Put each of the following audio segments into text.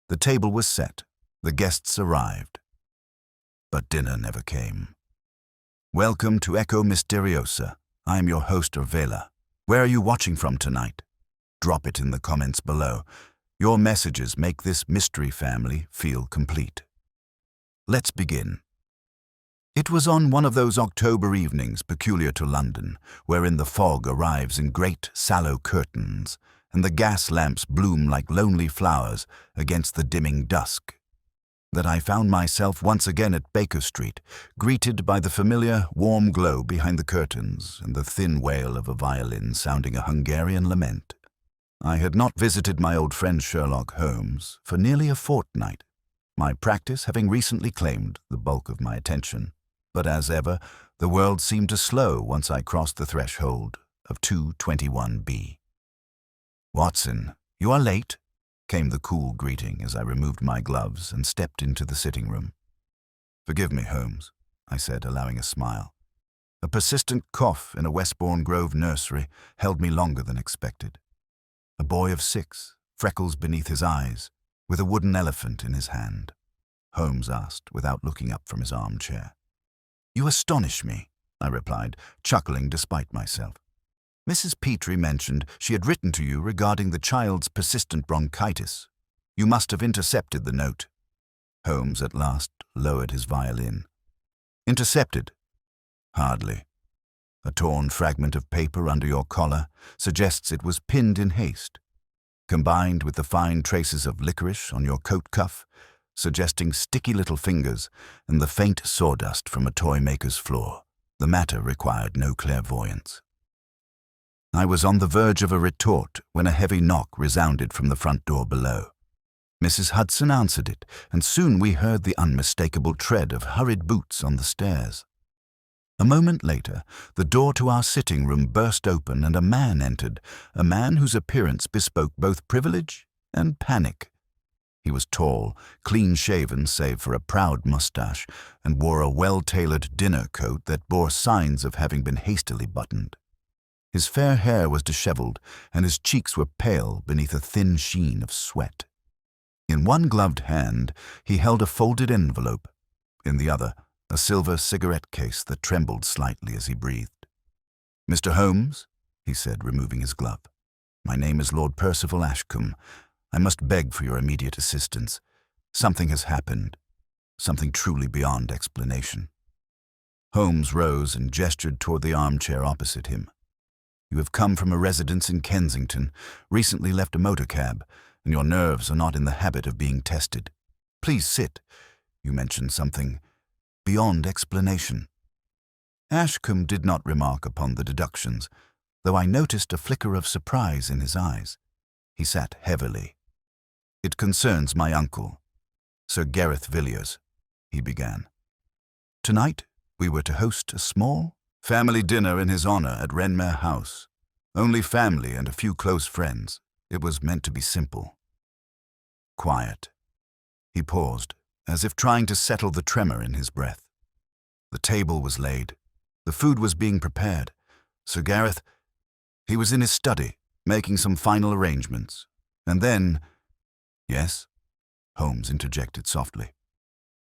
The table was set. The guests arrived. But dinner never came. Welcome to Echo Misteriosa. I am your host, Vela. Where are you watching from tonight? Drop it in the comments below. Your messages make this mystery family feel complete. Let's begin. It was on one of those October evenings peculiar to London, wherein the fog arrives in great sallow curtains, and the gas lamps bloom like lonely flowers against the dimming dusk, that I found myself once again at Baker Street, greeted by the familiar warm glow behind the curtains and the thin wail of a violin sounding a Hungarian lament. I had not visited my old friend Sherlock Holmes for nearly a fortnight, my practice having recently claimed the bulk of my attention. But as ever, the world seemed to slow once I crossed the threshold of 221B. "Watson, you are late," came the cool greeting as I removed my gloves and stepped into the sitting room. "Forgive me, Holmes," I said, allowing a smile. A persistent cough in a Westbourne Grove nursery held me longer than expected. A boy of 6, freckles beneath his eyes, with a wooden elephant in his hand, Holmes asked without looking up from his armchair. "You astonish me," I replied, chuckling despite myself. "Mrs. Petrie mentioned she had written to you regarding the child's persistent bronchitis. You must have intercepted the note." Holmes at last lowered his violin. "Intercepted? Hardly. A torn fragment of paper under your collar suggests it was pinned in haste, combined with the fine traces of licorice on your coat cuff, suggesting sticky little fingers, and the faint sawdust from a toy maker's floor. The matter required no clairvoyance." I was on the verge of a retort when a heavy knock resounded from the front door below. Mrs. Hudson answered it, and soon we heard the unmistakable tread of hurried boots on the stairs. A moment later, the door to our sitting room burst open and a man entered, a man whose appearance bespoke both privilege and panic. He was tall, clean-shaven save for a proud mustache, and wore a well-tailored dinner coat that bore signs of having been hastily buttoned. His fair hair was disheveled, and his cheeks were pale beneath a thin sheen of sweat. In one gloved hand, he held a folded envelope. In the other, a silver cigarette case that trembled slightly as he breathed. "Mr. Holmes," he said, removing his glove, "my name is Lord Percival Ashcombe. I must beg for your immediate assistance. Something has happened, something truly beyond explanation." Holmes rose and gestured toward the armchair opposite him. "You have come from a residence in Kensington, recently left a motor cab, and your nerves are not in the habit of being tested. Please sit. You mentioned something beyond explanation." Ashcombe did not remark upon the deductions, though I noticed a flicker of surprise in his eyes. He sat heavily. "It concerns my uncle, Sir Gareth Villiers," he began. "Tonight we were to host a small family dinner in his honor at Wrenmere House. Only family and a few close friends. It was meant to be simple." Quiet. He paused, as if trying to settle the tremor in his breath. The table was laid. The food was being prepared. Sir Gareth, he was in his study, making some final arrangements. And then— "Yes?" Holmes interjected softly.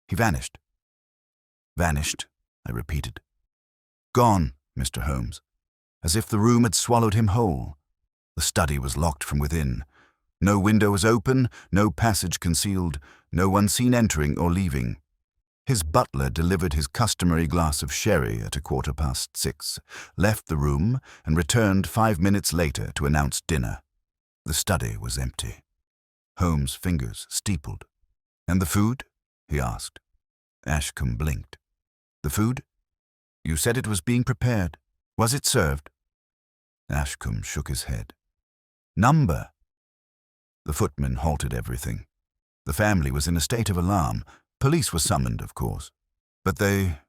"He vanished." "Vanished," I repeated. "Gone, Mr. Holmes, as if the room had swallowed him whole. The study was locked from within. No window was open, no passage concealed, no one seen entering or leaving. His butler delivered his customary glass of sherry at 6:15, left the room, and returned 5 minutes later to announce dinner. The study was empty." Holmes' fingers steepled. "And the food?" he asked. Ashcombe blinked. "The food? You said it was being prepared. Was it served?" Ashcombe shook his head. "Number." The footman halted everything. The family was in a state of alarm. Police were summoned, of course. But they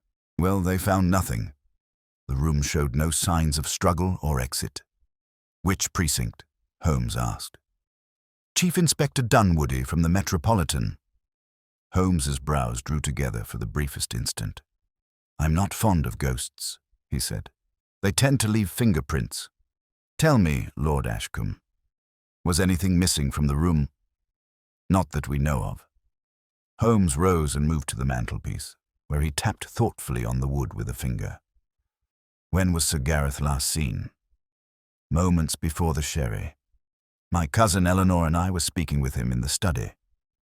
found nothing. The room showed no signs of struggle or exit. "Which precinct?" Holmes asked. "Chief Inspector Dunwoody from the Metropolitan." Holmes's brows drew together for the briefest instant. "I'm not fond of ghosts," he said. "They tend to leave fingerprints. Tell me, Lord Ashcombe, was anything missing from the room?" Not that we know of. Holmes rose and moved to the mantelpiece, where he tapped thoughtfully on the wood with a finger. When was Sir Gareth last seen? Moments before the sherry. My cousin Eleanor and I were speaking with him in the study.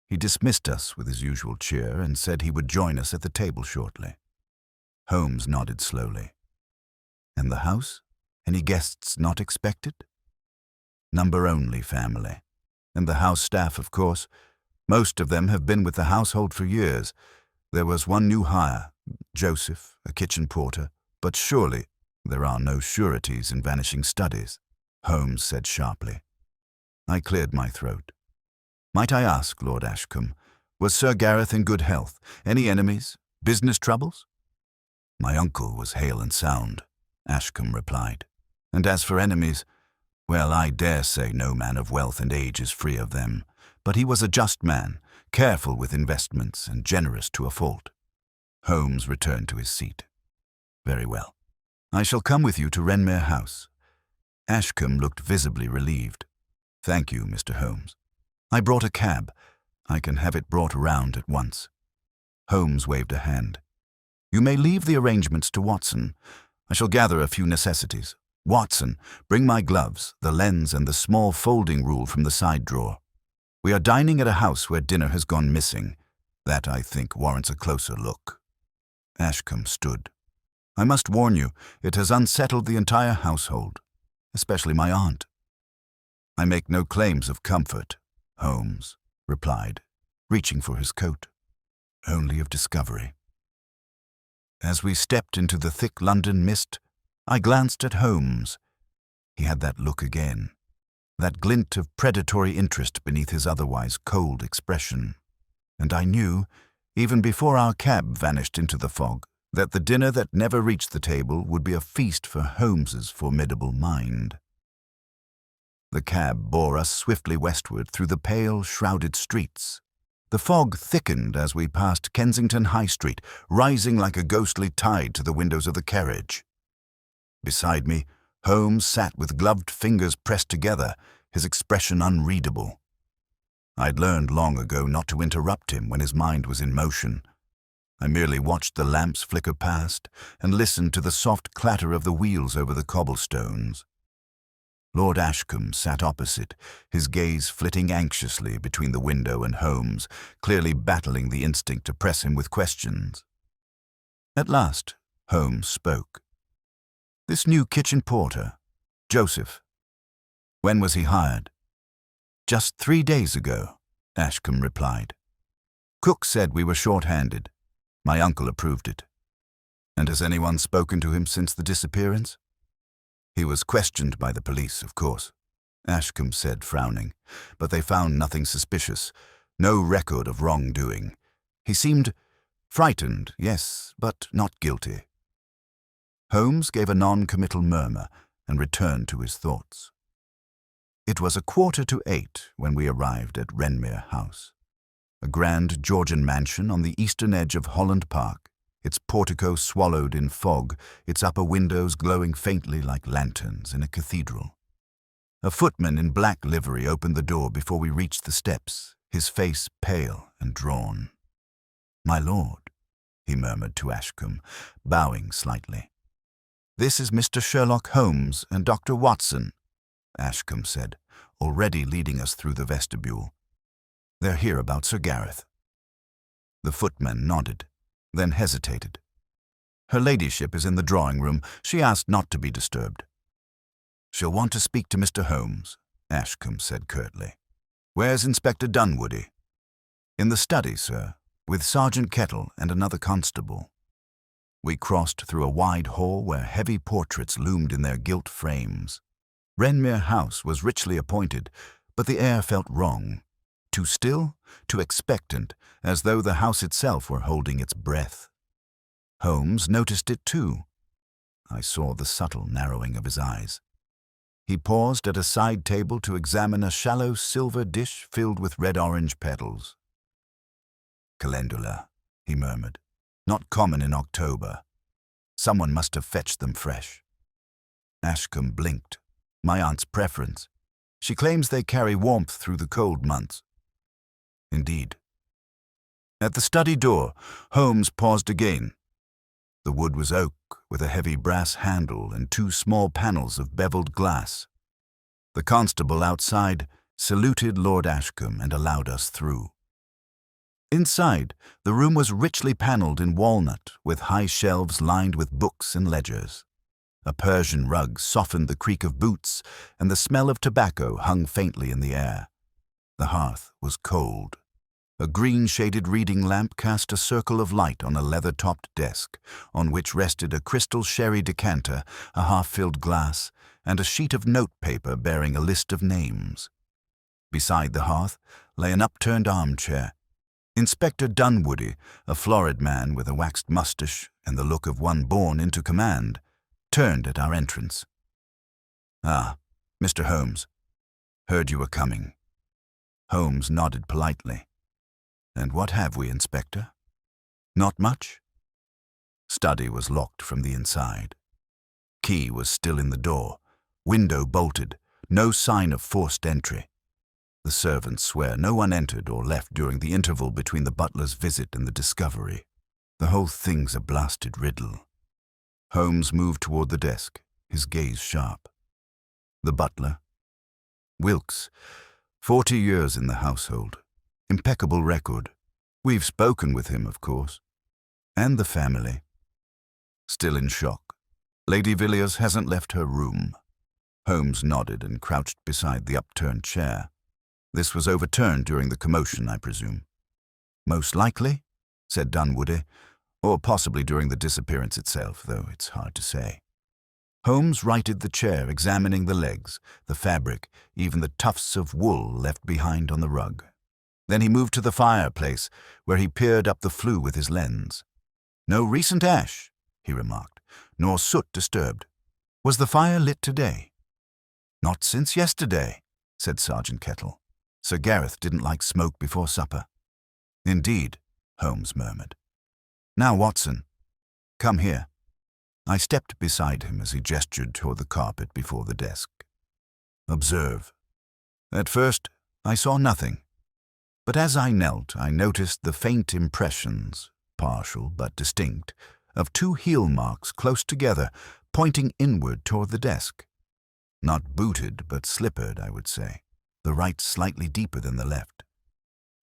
He dismissed us with his usual cheer and said he would join us at the table shortly. Holmes nodded slowly. And the house? Any guests not expected? Number-only family. And the house staff, of course. Most of them have been with the household for years. There was one new hire, Joseph, a kitchen porter, but surely there are no sureties in vanishing studies, Holmes said sharply. I cleared my throat. Might I ask, Lord Ashcombe, was Sir Gareth in good health? Any enemies? Business troubles? My uncle was hale and sound, Ashcombe replied. And as for enemies, well, I dare say no man of wealth and age is free of them. But he was a just man, careful with investments and generous to a fault. Holmes returned to his seat. Very well. I shall come with you to Wrenmere House. Ashcombe looked visibly relieved. Thank you, Mr. Holmes. I brought a cab. I can have it brought around at once. Holmes waved a hand. You may leave the arrangements to Watson. I shall gather a few necessities. Watson, bring my gloves, the lens and the small folding rule from the side drawer. We are dining at a house where dinner has gone missing. That, I think, warrants a closer look. Ashcombe stood. I must warn you, it has unsettled the entire household, especially my aunt. I make no claims of comfort, Holmes replied, reaching for his coat. Only of discovery. As we stepped into the thick London mist, I glanced at Holmes. He had that look again, that glint of predatory interest beneath his otherwise cold expression. And I knew, even before our cab vanished into the fog, that the dinner that never reached the table would be a feast for Holmes's formidable mind. The cab bore us swiftly westward through the pale, shrouded streets. The fog thickened as we passed Kensington High Street, rising like a ghostly tide to the windows of the carriage. Beside me, Holmes sat with gloved fingers pressed together, his expression unreadable. I'd learned long ago not to interrupt him when his mind was in motion. I merely watched the lamps flicker past and listened to the soft clatter of the wheels over the cobblestones. Lord Ashcombe sat opposite, his gaze flitting anxiously between the window and Holmes, clearly battling the instinct to press him with questions. At last, Holmes spoke. This new kitchen porter, Joseph. When was he hired? Just 3 days ago, Ashcombe replied. Cook said we were short-handed. My uncle approved it. And has anyone spoken to him since the disappearance? He was questioned by the police, of course, Ashcombe said, frowning, but they found nothing suspicious, no record of wrongdoing. He seemed frightened, yes, but not guilty. Holmes gave a non-committal murmur and returned to his thoughts. It was 7:45 when we arrived at Wrenmere House, a grand Georgian mansion on the eastern edge of Holland Park, its portico swallowed in fog, its upper windows glowing faintly like lanterns in a cathedral. A footman in black livery opened the door before we reached the steps, his face pale and drawn. My lord, he murmured to Ashcombe, bowing slightly. This is Mr. Sherlock Holmes and Dr. Watson, Ashcombe said, already leading us through the vestibule. They're here about Sir Gareth. The footman nodded, then hesitated. Her ladyship is in the drawing-room. She asked not to be disturbed. She'll want to speak to Mr. Holmes, Ashcombe said curtly. Where's Inspector Dunwoody? In the study, sir, with Sergeant Kettle and another constable. We crossed through a wide hall where heavy portraits loomed in their gilt frames. Wrenmere House was richly appointed, but the air felt wrong. Too still, too expectant, as though the house itself were holding its breath. Holmes noticed it too. I saw the subtle narrowing of his eyes. He paused at a side table to examine a shallow silver dish filled with red-orange petals. Calendula, he murmured. Not common in October. Someone must have fetched them fresh. Ashcombe blinked. My aunt's preference. She claims they carry warmth through the cold months. Indeed. At the study door, Holmes paused again. The wood was oak, with a heavy brass handle and 2 small panels of beveled glass. The constable outside saluted Lord Ashcombe and allowed us through. Inside, the room was richly panelled in walnut, with high shelves lined with books and ledgers. A Persian rug softened the creak of boots, and the smell of tobacco hung faintly in the air. The hearth was cold. A green-shaded reading lamp cast a circle of light on a leather-topped desk, on which rested a crystal sherry decanter, a half-filled glass, and a sheet of notepaper bearing a list of names. Beside the hearth lay an upturned armchair. Inspector Dunwoody, a florid man with a waxed moustache and the look of one born into command, turned at our entrance. "Ah, Mr. Holmes. Heard you were coming." Holmes nodded politely. "And what have we, Inspector?" "Not much." Study was locked from the inside. Key was still in the door, window bolted, no sign of forced entry. The servants swear no one entered or left during the interval between the butler's visit and the discovery. The whole thing's a blasted riddle. Holmes moved toward the desk, his gaze sharp. "The butler?" "Wilkes. 40 years in the household. Impeccable record. We've spoken with him, of course. And the family. Still in shock. Lady Villiers hasn't left her room." Holmes nodded and crouched beside the upturned chair. "This was overturned during the commotion, I presume." "Most likely," said Dunwoody, "or possibly during the disappearance itself, though it's hard to say." Holmes righted the chair, examining the legs, the fabric, even the tufts of wool left behind on the rug. Then he moved to the fireplace, where he peered up the flue with his lens. "No recent ash," he remarked, "nor soot disturbed. Was the fire lit today?" "Not since yesterday," said Sergeant Kettle. "Sir Gareth didn't like smoke before supper." "Indeed," Holmes murmured. "Now, Watson, come here." I stepped beside him as he gestured toward the carpet before the desk. "Observe." At first, I saw nothing. But as I knelt, I noticed the faint impressions, partial but distinct, of 2 heel marks close together, pointing inward toward the desk. Not booted, but slippered, I would say, the right slightly deeper than the left.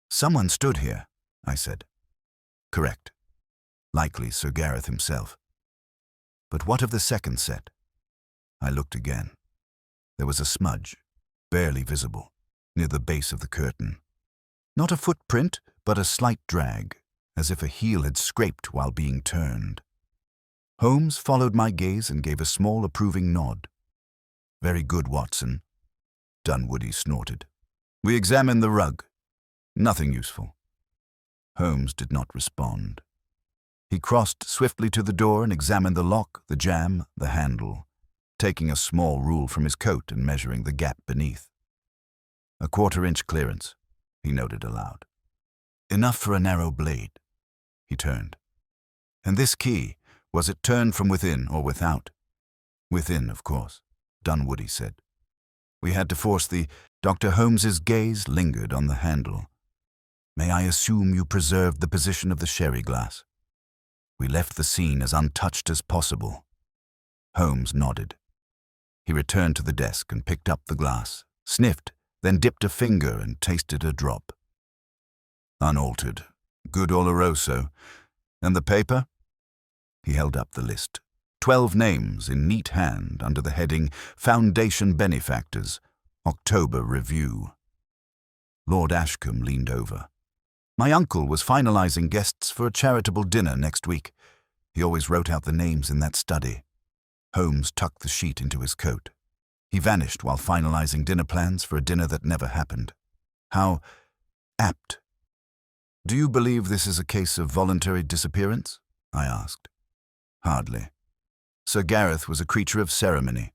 "Someone stood here," I said. "Correct. Likely Sir Gareth himself. But what of the second set?" I looked again. There was a smudge, barely visible, near the base of the curtain. Not a footprint, but a slight drag, as if a heel had scraped while being turned. Holmes followed my gaze and gave a small approving nod. "Very good, Watson." Dunwoody snorted. "We examined the rug. Nothing useful." Holmes did not respond. He crossed swiftly to the door and examined the lock, the jamb, the handle, taking a small rule from his coat and measuring the gap beneath. "A 1/4-inch clearance," he noted aloud. "Enough for a narrow blade." He turned. "And this key, was it turned from within or without?" "Within, of course," Dunwoody said. "We had to force the—" Dr. Holmes's gaze lingered on the handle. "May I assume you preserved the position of the sherry glass?" "We left the scene as untouched as possible." Holmes nodded. He returned to the desk and picked up the glass, sniffed, then dipped a finger and tasted a drop. "Unaltered. Good Oloroso. And the paper?" He held up the list. 12 names in neat hand under the heading Foundation Benefactors, October Review. Lord Ashcombe leaned over. "My uncle was finalizing guests for a charitable dinner next week. He always wrote out the names in that study." Holmes tucked the sheet into his coat. He vanished while finalizing dinner plans for a dinner that never happened. How apt. "Do you believe this is a case of voluntary disappearance?" I asked. "Hardly. Sir Gareth was a creature of ceremony,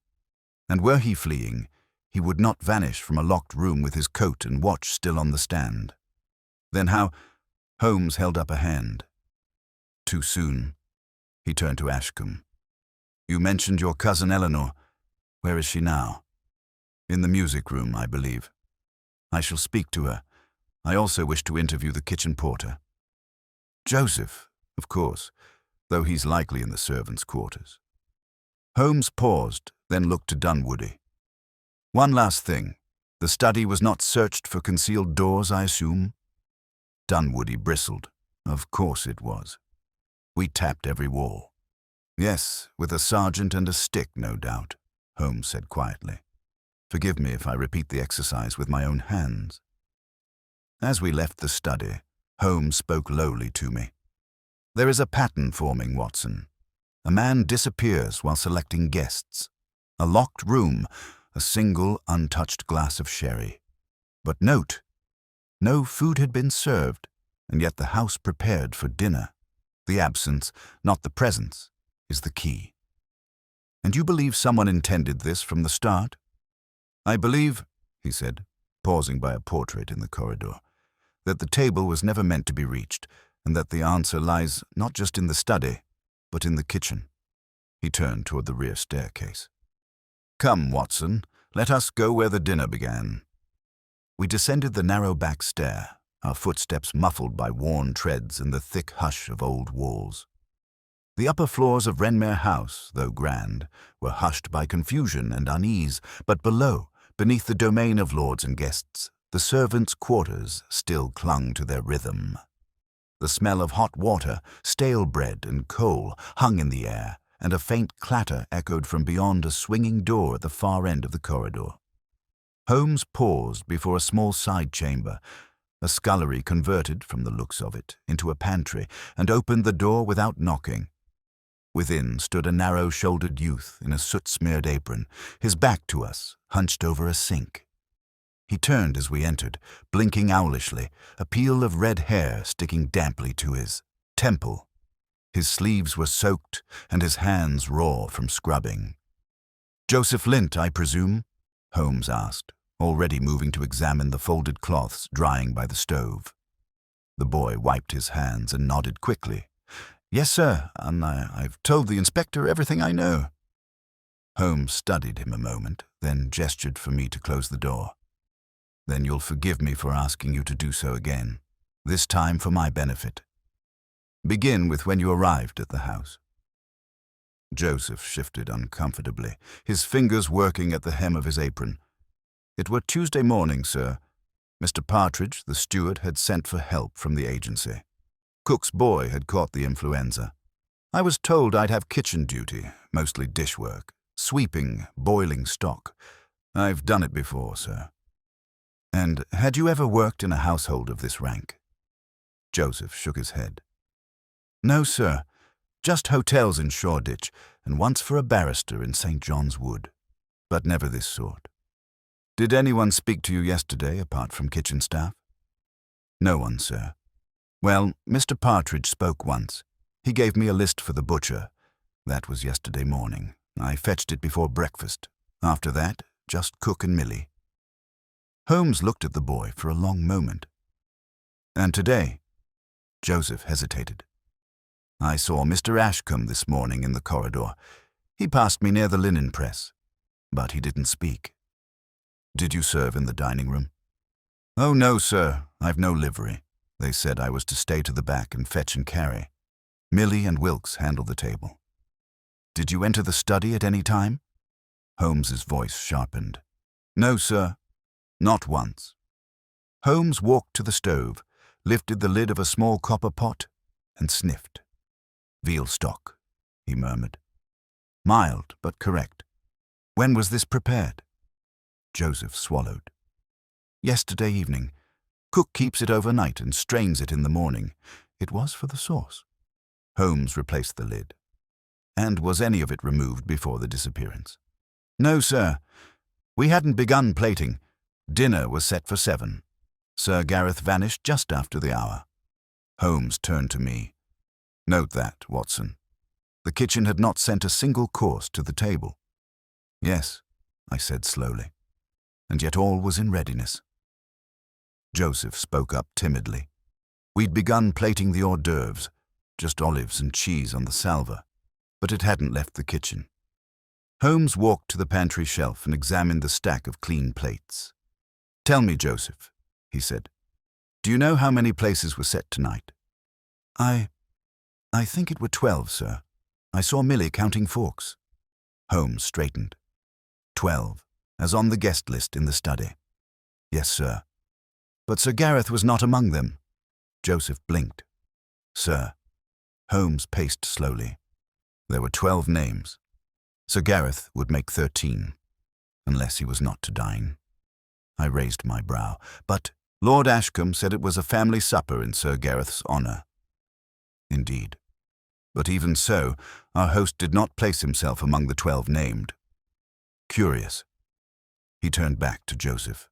and were he fleeing, he would not vanish from a locked room with his coat and watch still on the stand." "Then how—" Holmes held up a hand. "Too soon." He turned to Ashcombe. "You mentioned your cousin Eleanor. Where is she now?" "In the music room, I believe. I shall speak to her. I also wish to interview the kitchen porter. Joseph, of course, though he's likely in the servants' quarters. Holmes paused, then looked to Dunwoody. One last thing. The study was not searched for concealed doors, I assume? Dunwoody bristled. Of course it was. We tapped every wall. Yes, with a sergeant and a stick, no doubt, Holmes said quietly. Forgive me if I repeat the exercise with my own hands. As we left the study, Holmes spoke lowly to me. There is a pattern forming, Watson. A man disappears while selecting guests. A locked room, a single untouched glass of sherry. But note, no food had been served, and yet the house prepared for dinner. The absence, not the presence, is the key. And you believe someone intended this from the start? I believe, he said, pausing by a portrait in the corridor, that the table was never meant to be reached, and that the answer lies not just in the study, but in the kitchen. He turned toward the rear staircase. Come, Watson, let us go where the dinner began. We descended the narrow back stair, our footsteps muffled by worn treads and the thick hush of old walls. The upper floors of Wrenmere House, though grand, were hushed by confusion and unease, but below, beneath the domain of lords and guests, the servants' quarters still clung to their rhythm. The smell of hot water, stale bread and coal hung in the air, and a faint clatter echoed from beyond a swinging door at the far end of the corridor. Holmes paused before a small side chamber, a scullery converted, from the looks of it, into a pantry, and opened the door without knocking. Within stood a narrow-shouldered youth in a soot-smeared apron, his back to us, hunched over a sink. He turned as we entered, blinking owlishly, a peel of red hair sticking damply to his temple. His sleeves were soaked and his hands raw from scrubbing. "Joseph Lint, I presume?" Holmes asked, already moving to examine the folded cloths drying by the stove. The boy wiped his hands and nodded quickly. "Yes, sir, and I've told the inspector everything I know." Holmes studied him a moment, then gestured for me to close the door. "Then you'll forgive me for asking you to do so again, this time for my benefit. Begin with when you arrived at the house." Joseph shifted uncomfortably, his fingers working at the hem of his apron. "It were Tuesday morning, sir. Mr. Partridge, the steward, had sent for help from the agency. Cook's boy had caught the influenza. I was told I'd have kitchen duty, mostly dishwork, sweeping, boiling stock. I've done it before, sir." "And had you ever worked in a household of this rank?" Joseph shook his head. "No, sir. Just hotels in Shoreditch, and once for a barrister in St. John's Wood. But never this sort." "Did anyone speak to you yesterday, apart from kitchen staff?" "No one, sir. Well, Mr. Partridge spoke once. He gave me a list for the butcher. That was yesterday morning. I fetched it before breakfast. After that, just Cook and Millie." Holmes looked at the boy for a long moment. "And today?" Joseph hesitated. "I saw Mr. Ashcombe this morning in the corridor. He passed me near the linen press, but he didn't speak." "Did you serve in the dining room?" "Oh, no, sir. I've no livery. They said I was to stay to the back and fetch and carry. Millie and Wilkes handled the table." "Did you enter the study at any time?" Holmes's voice sharpened. "No, sir. Not once." Holmes walked to the stove, lifted the lid of a small copper pot, and sniffed. "Veal stock," he murmured. "Mild, but correct. When was this prepared?" Joseph swallowed. "Yesterday evening. Cook keeps it overnight and strains it in the morning. It was for the sauce." Holmes replaced the lid. "And was any of it removed before the disappearance?" "No, sir. We hadn't begun plating. Dinner was set for 7. Sir Gareth vanished just after the hour." Holmes turned to me. "Note that, Watson. The kitchen had not sent a single course to the table." "Yes," I said slowly. "And yet all was in readiness." Joseph spoke up timidly. "We'd begun plating the hors d'oeuvres, just olives and cheese on the salver, but it hadn't left the kitchen." Holmes walked to the pantry shelf and examined the stack of clean plates. "Tell me, Joseph," he said, Do you know how many places were set tonight? I think it were 12, sir. I saw Millie counting forks. Holmes straightened. 12, as on the guest list in the study. Yes, sir. But Sir Gareth was not among them. Joseph blinked. Sir. Holmes paced slowly. There were 12 names. Sir Gareth would make 13, unless he was not to dine. I raised my brow, but Lord Ashcombe said it was a family supper in Sir Gareth's honour. Indeed. But even so, our host did not place himself among the 12 named. Curious. He turned back to Joseph.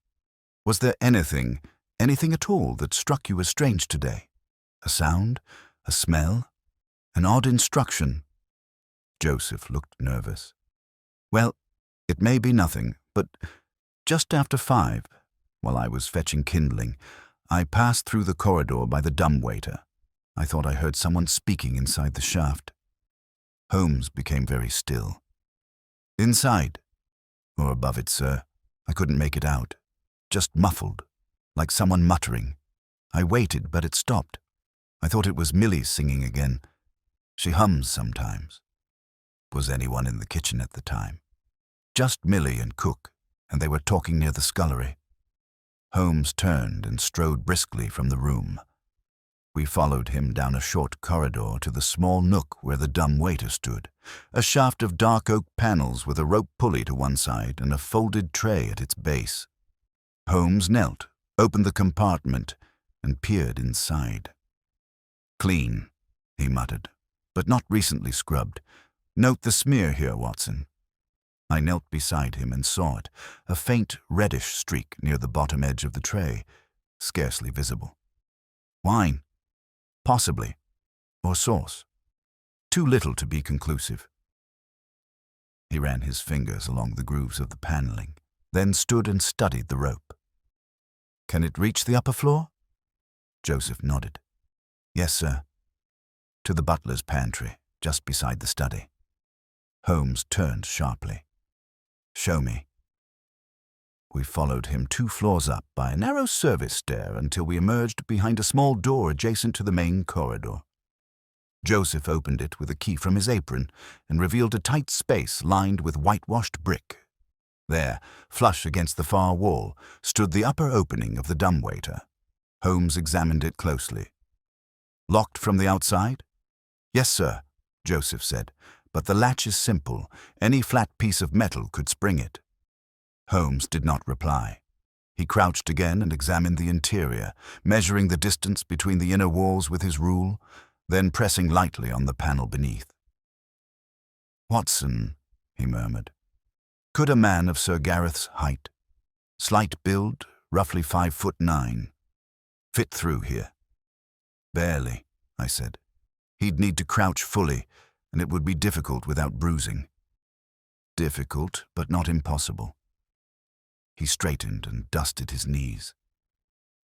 Was there anything at all that struck you as strange today? A sound? A smell? An odd instruction? Joseph looked nervous. Well, it may be nothing, but just after 5, while I was fetching kindling, I passed through the corridor by the dumbwaiter. I thought I heard someone speaking inside the shaft. Holmes became very still. Inside, or above it, sir. I couldn't make it out. Just muffled, like someone muttering. I waited, but it stopped. I thought it was Millie singing again. She hums sometimes. Was anyone in the kitchen at the time? Just Millie and cook, and they were talking near the scullery. Holmes turned and strode briskly from the room. We followed him down a short corridor to the small nook where the dumb waiter stood, a shaft of dark oak panels with a rope pulley to one side and a folded tray at its base. Holmes knelt, opened the compartment, and peered inside. Clean, he muttered, but not recently scrubbed. Note the smear here, Watson. I knelt beside him and saw it, a faint reddish streak near the bottom edge of the tray, scarcely visible. Wine. Possibly. Or sauce. Too little to be conclusive. He ran his fingers along the grooves of the paneling, then stood and studied the rope. Can it reach the upper floor? Joseph nodded. Yes, sir. To the butler's pantry, just beside the study. Holmes turned sharply. Show me. We followed him 2 floors up by a narrow service stair until we emerged behind a small door adjacent to the main corridor. Joseph opened it with a key from his apron and revealed a tight space lined with whitewashed brick. There, flush against the far wall, stood the upper opening of the dumbwaiter. Holmes examined it closely. Locked from the outside? Yes, sir, Joseph said, but the latch is simple. Any flat piece of metal could spring it. Holmes did not reply. He crouched again and examined the interior, measuring the distance between the inner walls with his rule, then pressing lightly on the panel beneath. Watson, he murmured. Could a man of Sir Gareth's height, slight build, roughly 5'9", fit through here? Barely, I said. He'd need to crouch fully, and it would be difficult without bruising. Difficult, but not impossible. He straightened and dusted his knees.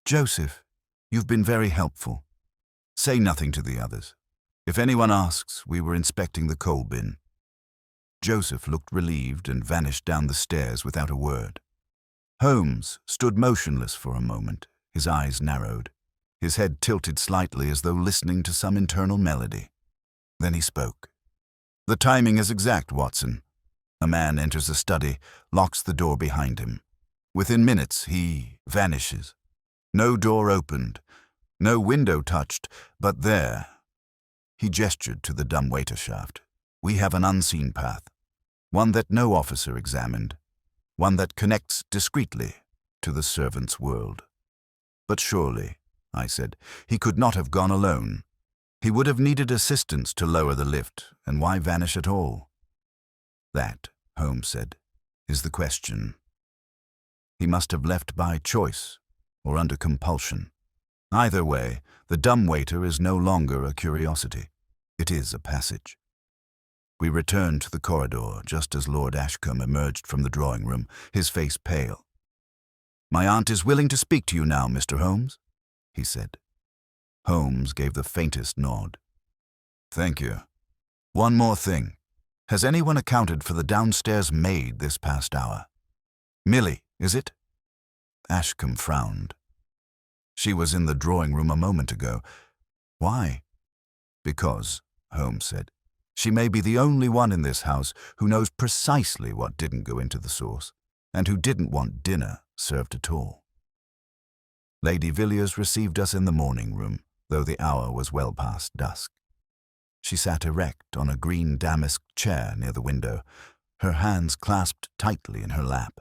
Joseph, you've been very helpful. Say nothing to the others. If anyone asks, we were inspecting the coal bin. Joseph looked relieved and vanished down the stairs without a word. Holmes stood motionless for a moment, his eyes narrowed, his head tilted slightly as though listening to some internal melody. Then he spoke. The timing is exact, Watson. A man enters a study, locks the door behind him. Within minutes, he vanishes. No door opened, no window touched, but there. He gestured to the dumbwaiter shaft. We have an unseen path, one that no officer examined, one that connects discreetly to the servants' world. But surely, I said, he could not have gone alone. He would have needed assistance to lower the lift, and why vanish at all? That, Holmes said, is the question. He must have left by choice or under compulsion. Either way, the dumbwaiter is no longer a curiosity. It is a passage. We returned to the corridor just as Lord Ashcombe emerged from the drawing-room, his face pale. My aunt is willing to speak to you now, Mr. Holmes, he said. Holmes gave the faintest nod. Thank you. One more thing. Has anyone accounted for the downstairs maid this past hour? Millie, is it? Ashcombe frowned. She was in the drawing room a moment ago. Why? Because, Holmes said, she may be the only one in this house who knows precisely what didn't go into the sauce, and who didn't want dinner served at all. Lady Villiers received us in the morning room, though the hour was well past dusk. She sat erect on a green damask chair near the window, her hands clasped tightly in her lap.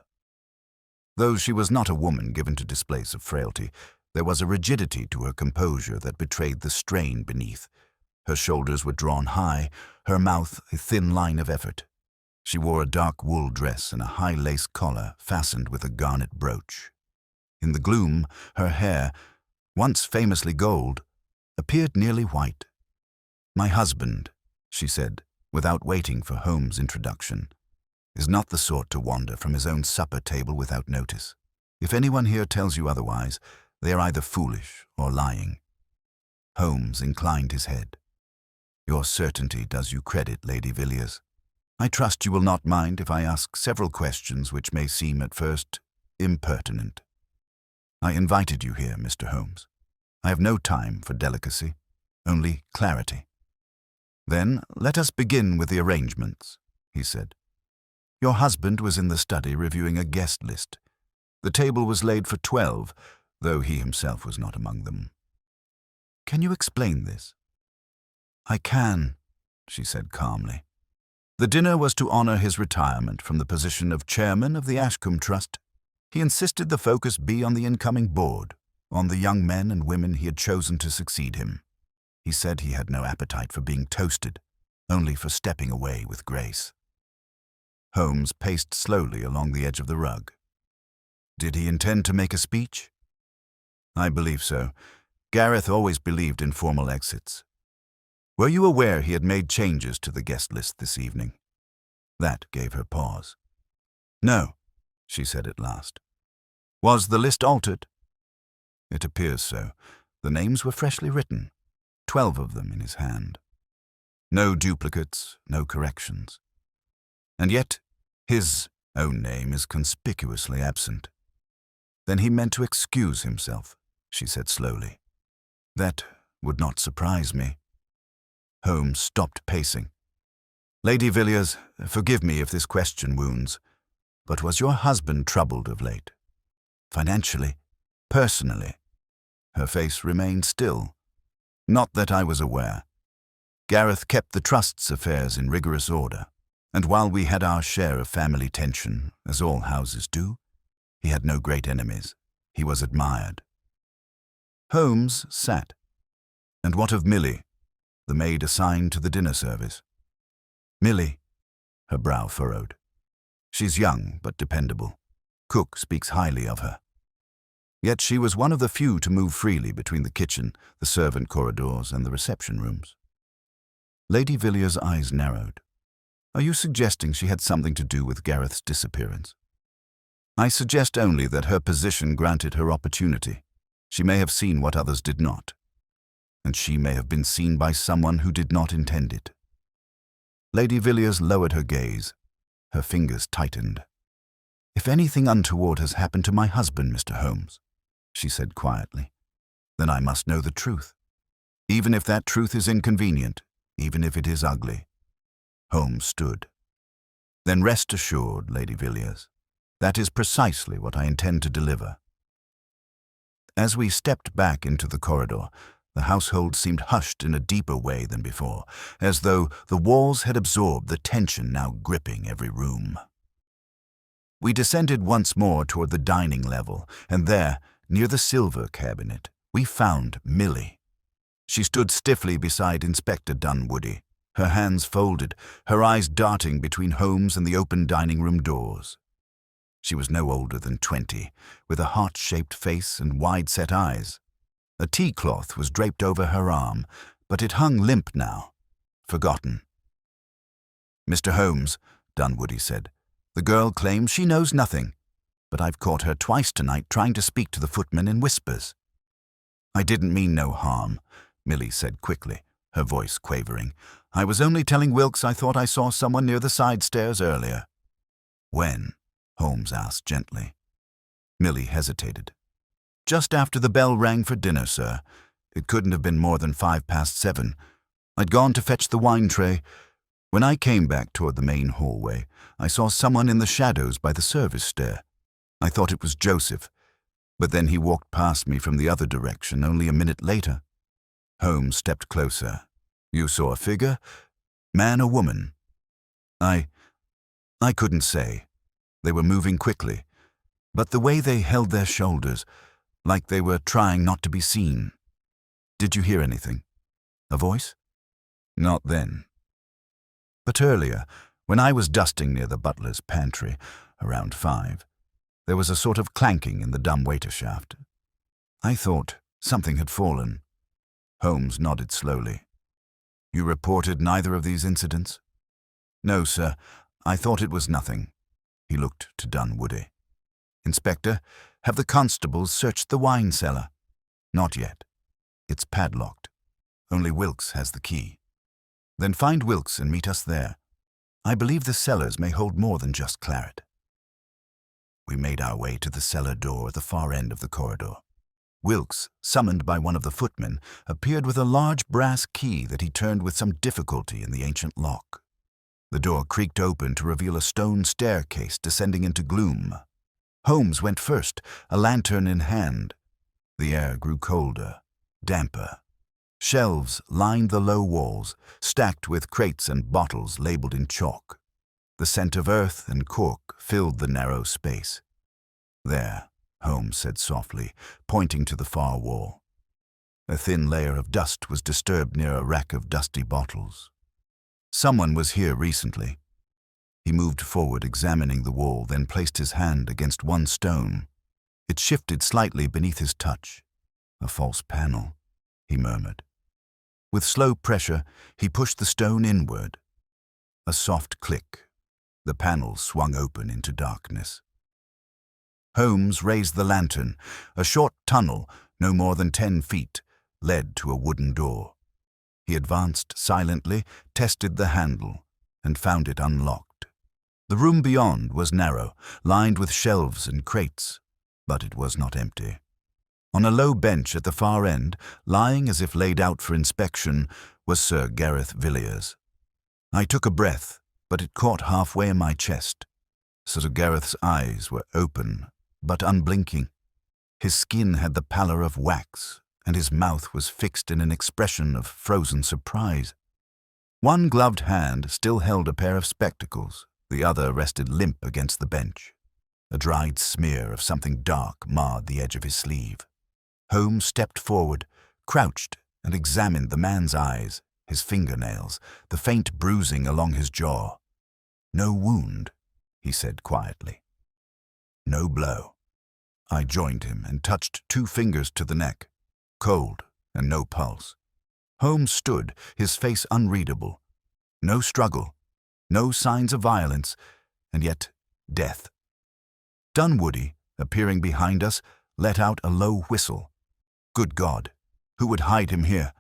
Though she was not a woman given to displays of frailty, there was a rigidity to her composure that betrayed the strain beneath. Her shoulders were drawn high, her mouth a thin line of effort. She wore a dark wool dress and a high lace collar fastened with a garnet brooch. In the gloom, her hair, once famously gold, appeared nearly white. "My husband," she said, without waiting for Holmes' introduction, "is not the sort to wander from his own supper table without notice. If anyone here tells you otherwise, they are either foolish or lying." Holmes inclined his head. "Your certainty does you credit, Lady Villiers. I trust you will not mind if I ask several questions which may seem at first impertinent. I invited you here, Mr. Holmes. I have no time for delicacy, only clarity." "Then let us begin with the arrangements," he said. "Your husband was in the study reviewing a guest list. The table was laid for 12, though he himself was not among them. Can you explain this?" "I can," she said calmly. "The dinner was to honor his retirement from the position of chairman of the Ashcombe Trust. He insisted the focus be on the incoming board, on the young men and women he had chosen to succeed him. He said he had no appetite for being toasted, only for stepping away with grace." Holmes paced slowly along the edge of the rug. "Did he intend to make a speech?" "I believe so. Gareth always believed in formal exits. Were you aware he had made changes to the guest list this evening?" That gave her pause. "No," she said at last. "Was the list altered?" "It appears so. The names were freshly written, 12 of them in his hand. No duplicates, no corrections. And yet his own name is conspicuously absent." "Then he meant to excuse himself," she said slowly. "That would not surprise me." Holmes stopped pacing. "Lady Villiers, forgive me if this question wounds, but was your husband troubled of late? Financially? Personally?" Her face remained still. "Not that I was aware. Gareth kept the Trust's affairs in rigorous order, and while we had our share of family tension, as all houses do, he had no great enemies. He was admired." Holmes sat. "And what of Millie, the maid assigned to the dinner service?" "Millie," her brow furrowed. "She's young but dependable. Cook speaks highly of her. Yet she was one of the few to move freely between the kitchen, the servant corridors, and the reception rooms." Lady Villiers' eyes narrowed. "Are you suggesting she had something to do with Gareth's disappearance?" "I suggest only that her position granted her opportunity. She may have seen what others did not, and she may have been seen by someone who did not intend it." Lady Villiers lowered her gaze. Her fingers tightened. "If anything untoward has happened to my husband, Mr. Holmes," she said quietly, "then I must know the truth, even if that truth is inconvenient, even if it is ugly." Holmes stood. "Then rest assured, Lady Villiers, that is precisely what I intend to deliver." As we stepped back into the corridor, the household seemed hushed in a deeper way than before, as though the walls had absorbed the tension now gripping every room. We descended once more toward the dining level, and there, near the silver cabinet, we found Millie. She stood stiffly beside Inspector Dunwoody, her hands folded, her eyes darting between Holmes and the open dining room doors. She was no older than 20, with a heart-shaped face and wide-set eyes. A tea-cloth was draped over her arm, but it hung limp now, forgotten. "Mr. Holmes," Dunwoody said, "the girl claims she knows nothing, but I've caught her twice tonight trying to speak to the footman in whispers." "I didn't mean no harm," Millie said quickly, her voice quavering. "I was only telling Wilkes I thought I saw someone near the side stairs earlier." "When?" Holmes asked gently. Millie hesitated. Just after the bell rang for dinner, sir. It couldn't have been more than 7:05. I'd gone to fetch the wine tray. When I came back toward the main hallway, I saw someone in the shadows by the service stair. I thought it was Joseph, but then he walked past me from the other direction only a minute later. Holmes stepped closer. You saw a figure? Man or woman? I couldn't say. They were moving quickly, but the way they held their shoulders, like they were trying not to be seen. Did you hear anything? A voice? Not then. But earlier, when I was dusting near the butler's pantry, around 5, there was a sort of clanking in the dumbwaiter shaft. I thought something had fallen. Holmes nodded slowly. You reported neither of these incidents? No, sir. I thought it was nothing. He looked to Dunwoody. Inspector, have the constables searched the wine cellar? Not yet. It's padlocked. Only Wilkes has the key. Then find Wilkes and meet us there. I believe the cellars may hold more than just claret. We made our way to the cellar door at the far end of the corridor. Wilkes, summoned by one of the footmen, appeared with a large brass key that he turned with some difficulty in the ancient lock. The door creaked open to reveal a stone staircase descending into gloom. Holmes went first, a lantern in hand. The air grew colder, damper. Shelves lined the low walls, stacked with crates and bottles labeled in chalk. The scent of earth and cork filled the narrow space. There, Holmes said softly, pointing to the far wall. A thin layer of dust was disturbed near a rack of dusty bottles. Someone was here recently. He moved forward, examining the wall, then placed his hand against one stone. It shifted slightly beneath his touch. A false panel, he murmured. With slow pressure, he pushed the stone inward. A soft click. The panel swung open into darkness. Holmes raised the lantern. A short tunnel, no more than 10 feet, led to a wooden door. He advanced silently, tested the handle, and found it unlocked. The room beyond was narrow, lined with shelves and crates, but it was not empty. On a low bench at the far end, lying as if laid out for inspection, was Sir Gareth Villiers. I took a breath, but it caught halfway in my chest. Sir Gareth's eyes were open, but unblinking. His skin had the pallor of wax, and his mouth was fixed in an expression of frozen surprise. One gloved hand still held a pair of spectacles, the other rested limp against the bench. A dried smear of something dark marred the edge of his sleeve. Holmes stepped forward, crouched, and examined the man's eyes, his fingernails, the faint bruising along his jaw. No wound, he said quietly. No blow. I joined him and touched 2 fingers to the neck. Cold and no pulse. Holmes stood, his face unreadable. No struggle, no signs of violence, and yet death. Dunwoody, appearing behind us, let out a low whistle. Good God, who would hide him here?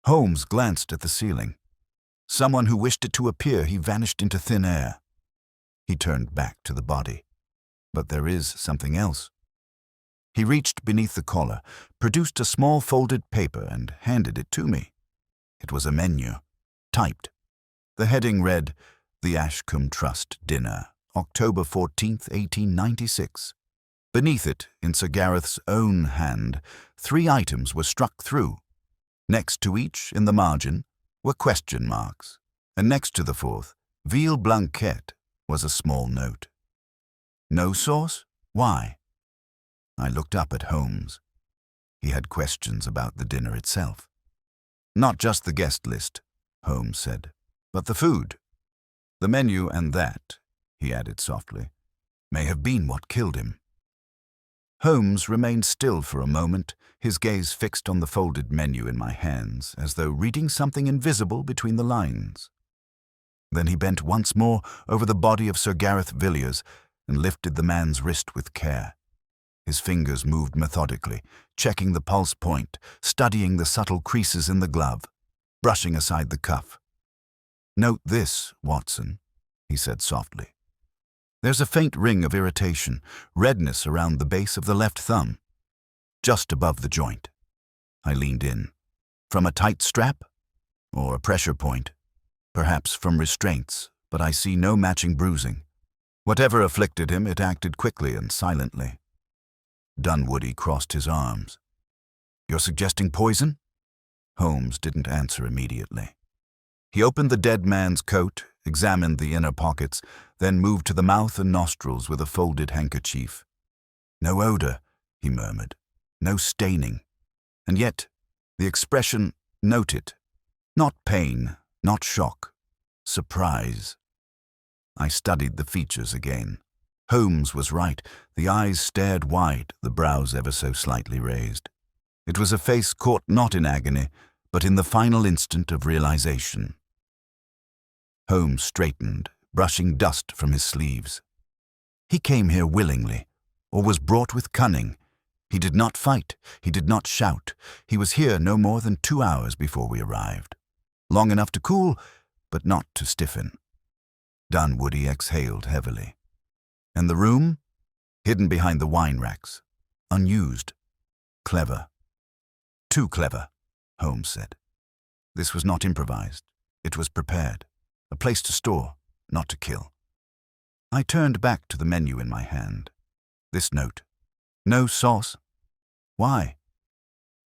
Holmes glanced at the ceiling. Someone who wished it to appear, he vanished into thin air. He turned back to the body. But there is something else. He reached beneath the collar, produced a small folded paper, and handed it to me. It was a menu, typed. The heading read, The Ashcombe Trust Dinner, October 14th, 1896. Beneath it, in Sir Gareth's own hand, 3 items were struck through. Next to each, in the margin, were question marks, and next to the 4th, veal blanquette, was a small note. No sauce? Why? I looked up at Holmes. He had questions about the dinner itself. Not just the guest list, Holmes said, but the food. The menu and that, he added softly, may have been what killed him. Holmes remained still for a moment, his gaze fixed on the folded menu in my hands, as though reading something invisible between the lines. Then he bent once more over the body of Sir Gareth Villiers and lifted the man's wrist with care. His fingers moved methodically, checking the pulse point, studying the subtle creases in the glove, brushing aside the cuff. Note this, Watson, he said softly. There's a faint ring of irritation, redness around the base of the left thumb. just above the joint. I leaned in. From a tight strap? Or a pressure point? Perhaps from restraints, but I see no matching bruising. Whatever afflicted him, it acted quickly and silently. Dunwoody crossed his arms. "You're suggesting poison?" Holmes didn't answer immediately. He opened the dead man's coat, examined the inner pockets, then moved to the mouth and nostrils with a folded handkerchief. "No odor," he murmured. "No staining. And yet, the expression, note it. Not pain, not shock. Surprise." I studied the features again. Holmes was right. The eyes stared wide, the brows ever so slightly raised. It was a face caught not in agony, but in the final instant of realization. Holmes straightened, brushing dust from his sleeves. "He came here willingly, or was brought with cunning. He did not fight, he did not shout. He was here no more than 2 hours before we arrived. Long enough to cool, but not to stiffen." Dunwoody exhaled heavily. "And the room? Hidden behind the wine racks. Unused. Clever." "Too clever," Holmes said. "This was not improvised. It was prepared. A place to store, not to kill." I turned back to the menu in my hand. This note. "No sauce." "Why?"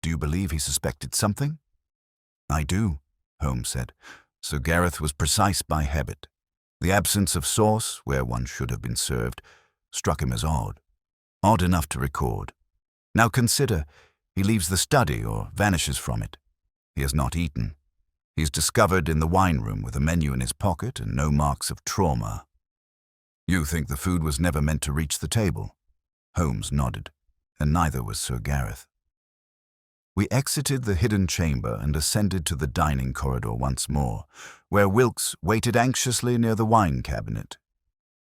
"Do you believe he suspected something?" "I do," Holmes said. "Sir Gareth was precise by habit. The absence of sauce, where one should have been served, struck him as odd. Odd enough to record. Now consider, he leaves the study or vanishes from it. He has not eaten. He is discovered in the wine room with a menu in his pocket and no marks of trauma. You think the food was never meant to reach the table?" Holmes nodded, and neither was Sir Gareth. We exited the hidden chamber and ascended to the dining corridor once more, where Wilkes waited anxiously near the wine cabinet.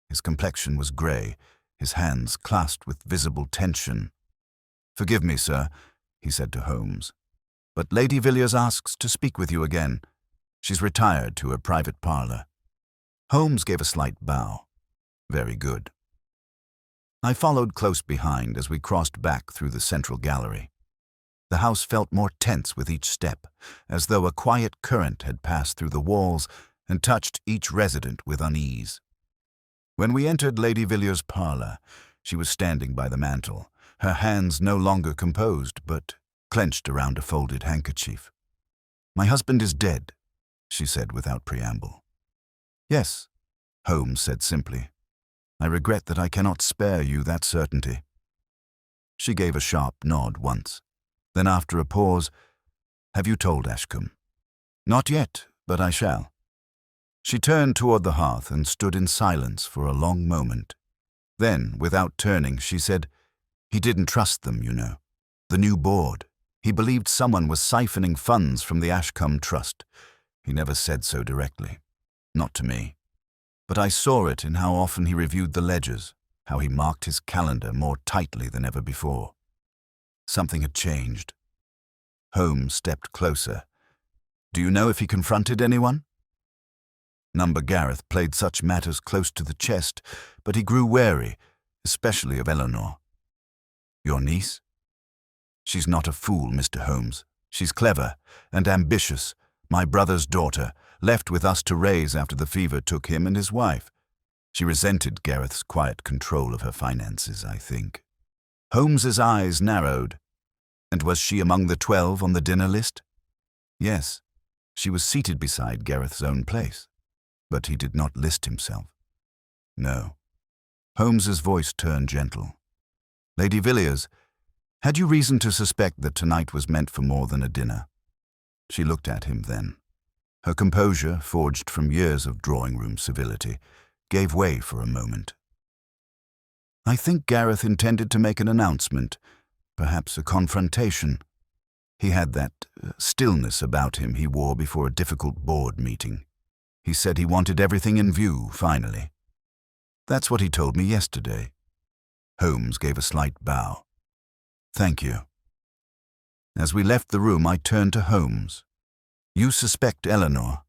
His complexion was grey, his hands clasped with visible tension. "Forgive me, sir," he said to Holmes, "but Lady Villiers asks to speak with you again. She's retired to her private parlour." Holmes gave a slight bow. "Very good." I followed close behind as we crossed back through the central gallery. The house felt more tense with each step, as though a quiet current had passed through the walls and touched each resident with unease. When we entered Lady Villiers' parlour, she was standing by the mantel, her hands no longer composed, but clenched around a folded handkerchief. "My husband is dead," she said without preamble. "Yes," Holmes said simply. "I regret that I cannot spare you that certainty." She gave a sharp nod once. Then after a pause, "Have you told Ashcombe?" "Not yet, but I shall." She turned toward the hearth and stood in silence for a long moment. Then, without turning, she said, "He didn't trust them, you know. The new board. He believed someone was siphoning funds from the Ashcombe Trust. He never said so directly. Not to me. But I saw it in how often he reviewed the ledgers, how he marked his calendar more tightly than ever before. Something had changed." Holmes stepped closer. "Do you know if he confronted anyone?" Number Gareth played such matters close to the chest, but he grew wary, especially of Eleanor. "Your niece?" "She's not a fool, Mr. Holmes. She's clever and ambitious, my brother's daughter, left with us to raise after the fever took him and his wife. She resented Gareth's quiet control of her finances, I think." Holmes's eyes narrowed. "And was she among the 12 on the dinner list?" "Yes. She was seated beside Gareth's own place. But he did not list himself." "No." Holmes's voice turned gentle. "Lady Villiers, had you reason to suspect that tonight was meant for more than a dinner?" She looked at him then. Her composure, forged from years of drawing-room civility, gave way for a moment. "I think Gareth intended to make an announcement, perhaps a confrontation. He had that stillness about him he wore before a difficult board meeting. He said he wanted everything in view, finally. That's what he told me yesterday." Holmes gave a slight bow. "Thank you." As we left the room, I turned to Holmes. "You suspect Eleanor?"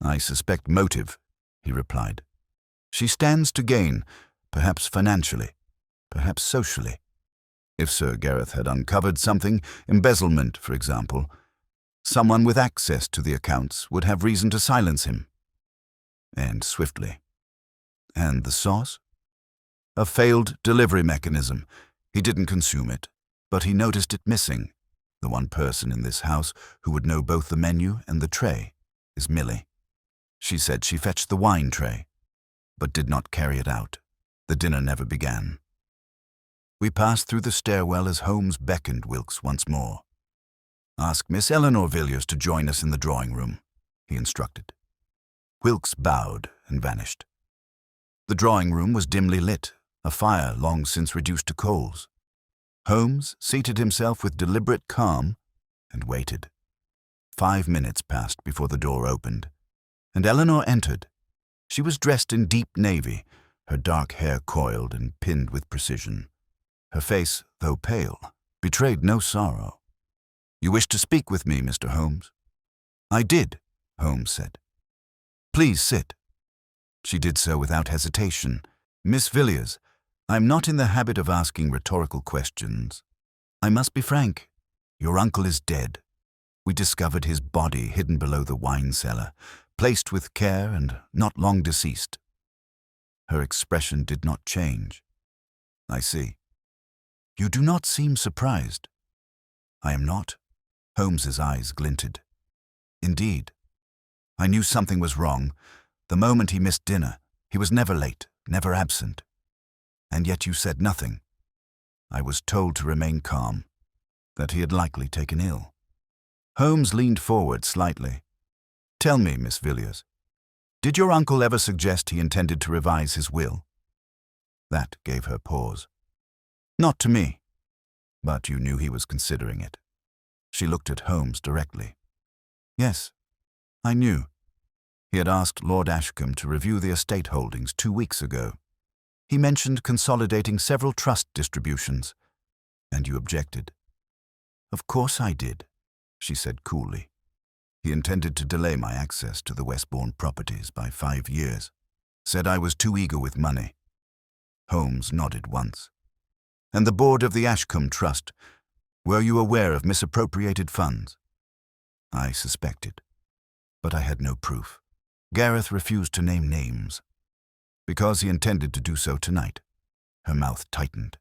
"I suspect motive," he replied. "She stands to gain, perhaps financially, perhaps socially. If Sir Gareth had uncovered something, embezzlement, for example, someone with access to the accounts would have reason to silence him. And swiftly. And the sauce? A failed delivery mechanism. He didn't consume it, but he noticed it missing. The one person in this house who would know both the menu and the tray is Millie. She said she fetched the wine tray, but did not carry it out. The dinner never began. We passed through the stairwell as Holmes beckoned Wilkes once more. "Ask Miss Eleanor Villiers to join us in the drawing room," he instructed. Wilkes bowed and vanished. The drawing room was dimly lit, a fire long since reduced to coals. Holmes seated himself with deliberate calm and waited. 5 minutes passed before the door opened, and Eleanor entered. She was dressed in deep navy, her dark hair coiled and pinned with precision. Her face, though pale, betrayed no sorrow. "You wish to speak with me, Mr. Holmes?" "I did," Holmes said. "Please sit." She did so without hesitation. "Miss Villiers, I'm not in the habit of asking rhetorical questions. I must be frank. Your uncle is dead. We discovered his body hidden below the wine cellar, placed with care and not long deceased." Her expression did not change. "I see. You do not seem surprised." "I am not." Holmes's eyes glinted. "Indeed. I knew something was wrong. The moment he missed dinner, he was never late, never absent. And yet you said nothing." "I was told to remain calm, that he had likely taken ill." Holmes leaned forward slightly. "Tell me, Miss Villiers, did your uncle ever suggest he intended to revise his will?" That gave her pause. "Not to me." "But you knew he was considering it." She looked at Holmes directly. "Yes, I knew. He had asked Lord Ashcombe to review the estate holdings 2 weeks ago. He mentioned consolidating several trust distributions, and you objected." "Of course I did," she said coolly. "He intended to delay my access to the Westbourne properties by 5 years. Said I was too eager with money." Holmes nodded once. "And the board of the Ashcombe Trust, were you aware of misappropriated funds?" "I suspected, but I had no proof. Gareth refused to name names." "Because he intended to do so tonight." Her mouth tightened.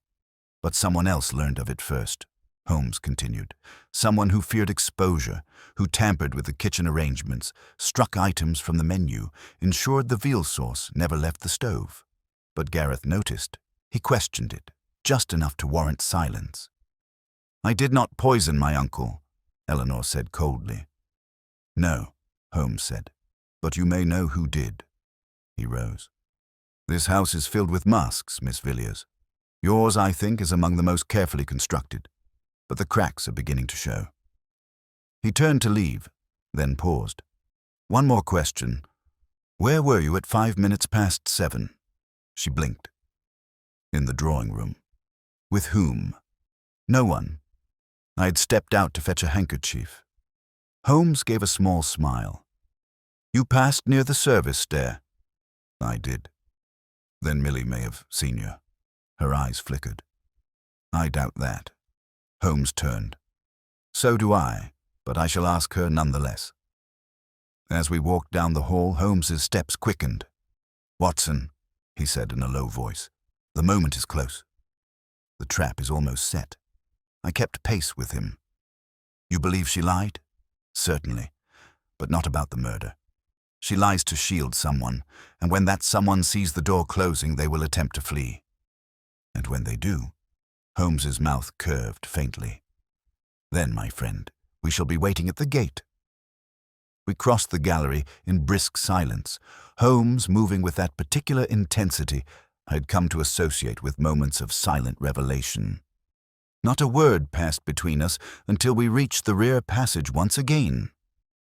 "But someone else learned of it first," Holmes continued. "Someone who feared exposure, who tampered with the kitchen arrangements, struck items from the menu, ensured the veal sauce never left the stove. But Gareth noticed. He questioned it, just enough to warrant silence." "I did not poison my uncle," Eleanor said coldly. "No," Holmes said, "but you may know who did." He rose. "This house is filled with masks, Miss Villiers. Yours, I think, is among the most carefully constructed, but the cracks are beginning to show." He turned to leave, then paused. "One more question. Where were you at 5 minutes past 7? She blinked. "In the drawing room." "With whom?" "No one. I had stepped out to fetch a handkerchief." Holmes gave a small smile. "You passed near the service stair?" "I did." "Then Millie may have seen you." Her eyes flickered. "I doubt that." Holmes turned. "So do I, but I shall ask her nonetheless." As we walked down the hall, Holmes's steps quickened. "Watson," he said in a low voice, "the moment is close. The trap is almost set." I kept pace with him. "You believe she lied?" "Certainly, but not about the murder. She lies to shield someone, and when that someone sees the door closing, they will attempt to flee. And when they do," Holmes's mouth curved faintly, "then, my friend, we shall be waiting at the gate." We crossed the gallery in brisk silence, Holmes moving with that particular intensity I had come to associate with moments of silent revelation. Not a word passed between us until we reached the rear passage once again,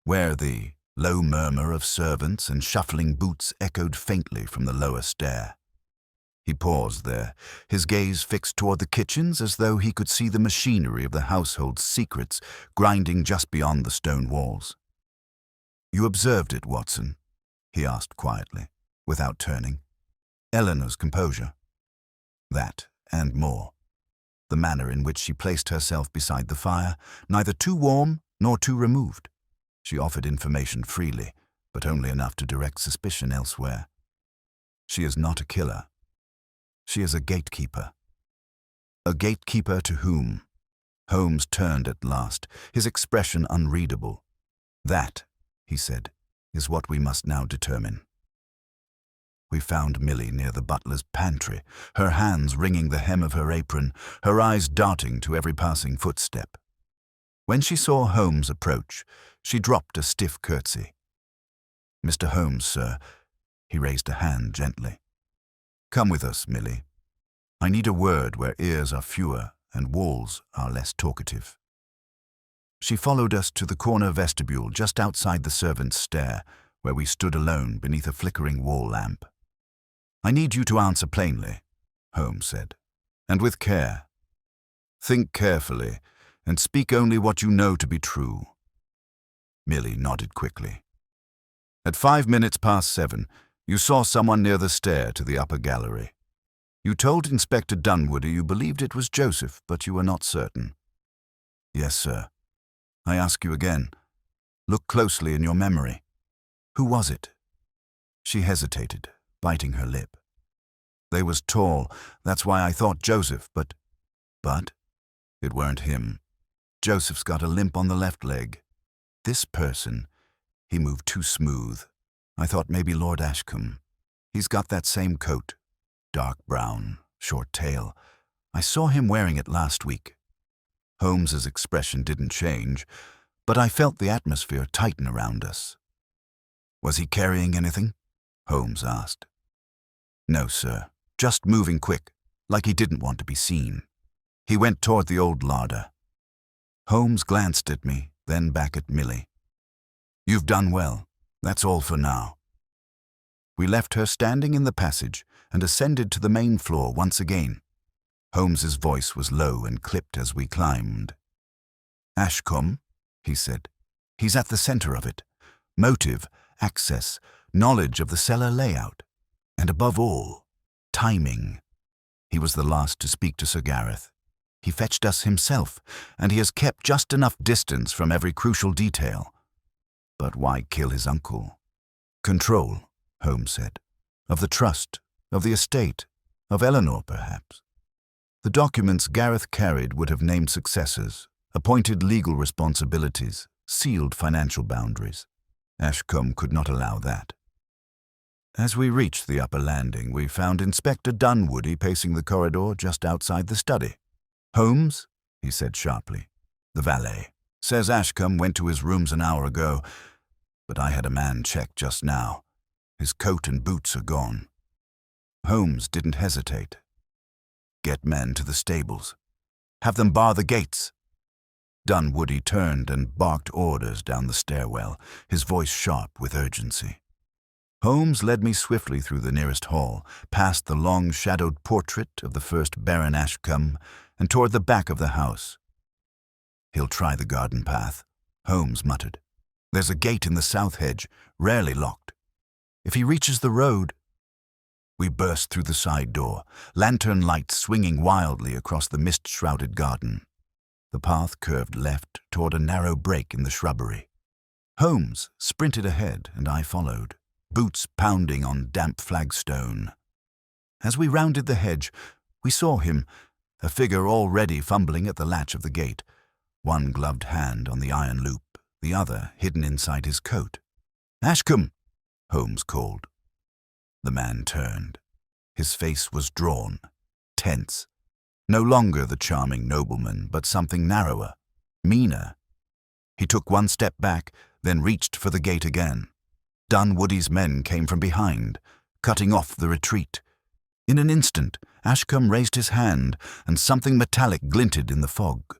where the low murmur of servants and shuffling boots echoed faintly from the lower stair. He paused there, his gaze fixed toward the kitchens as though he could see the machinery of the household's secrets grinding just beyond the stone walls. "You observed it, Watson?" he asked quietly, without turning. "Eleanor's composure?" "That and more." the manner in which she placed herself beside the fire, neither too warm nor too removed. She offered information freely, but only enough to direct suspicion elsewhere. She is not a killer. She is a gatekeeper. A gatekeeper to whom? Holmes turned at last, his expression unreadable. That, he said, is what we must now determine. We found Millie near the butler's pantry, her hands wringing the hem of her apron, her eyes darting to every passing footstep. When she saw Holmes approach, she dropped a stiff curtsy. "Mr. Holmes, sir." He raised a hand gently. "Come with us, Millie. I need a word where ears are fewer and walls are less talkative." She followed us to the corner vestibule just outside the servants' stair, where we stood alone beneath a flickering wall lamp. "I need you to answer plainly," Holmes said, "and with care. Think carefully, and speak only what you know to be true." Millie nodded quickly. "At 7:05, you saw someone near the stair to the upper gallery. You told Inspector Dunwoody you believed it was Joseph, but you were not certain." "Yes, sir. I ask you again. Look closely in your memory. Who was it?" She hesitated, biting her lip. "They was tall, that's why I thought Joseph, but it weren't him. Joseph's got a limp on the left leg. This person, he moved too smooth. I thought maybe Lord Ashcombe. He's got that same coat, dark brown, short tail. I saw him wearing it last week." Holmes's expression didn't change, but I felt the atmosphere tighten around us. "Was he carrying anything?" Holmes asked. "No, sir. Just moving quick, like he didn't want to be seen. He went toward the old larder." Holmes glanced at me, then back at Millie. "You've done well. That's all for now." We left her standing in the passage and ascended to the main floor once again. Holmes's voice was low and clipped as we climbed. "Ashcombe," he said. "He's at the center of it. Motive, access, knowledge of the cellar layout. And above all, timing. He was the last to speak to Sir Gareth. He fetched us himself, and he has kept just enough distance from every crucial detail. But why kill his uncle? Control, Holmes said, of the trust, of the estate, of Eleanor, perhaps. The documents Gareth carried would have named successors, appointed legal responsibilities, sealed financial boundaries. Ashcombe could not allow that. As we reached the upper landing, we found Inspector Dunwoody pacing the corridor just outside the study. "Holmes," he said sharply, "the valet, says Ashcombe went to his rooms an hour ago, but I had a man check just now. His coat and boots are gone." Holmes didn't hesitate. "Get men to the stables. Have them bar the gates." Dunwoody turned and barked orders down the stairwell, his voice sharp with urgency. Holmes led me swiftly through the nearest hall, past the long-shadowed portrait of the first Baron Ashcombe, and toward the back of the house. "He'll try the garden path," Holmes muttered. "There's a gate in the south hedge, rarely locked. If he reaches the road—" We burst through the side door, lantern lights swinging wildly across the mist-shrouded garden. The path curved left toward a narrow break in the shrubbery. Holmes sprinted ahead, and I followed, boots pounding on damp flagstone. As we rounded the hedge, we saw him, a figure already fumbling at the latch of the gate, one gloved hand on the iron loop, the other hidden inside his coat. "Ashcombe!" Holmes called. The man turned. His face was drawn, tense. No longer the charming nobleman, but something narrower, meaner. He took one step back, then reached for the gate again. Dunwoody's men came from behind, cutting off the retreat. In an instant, Ashcombe raised his hand, and something metallic glinted in the fog.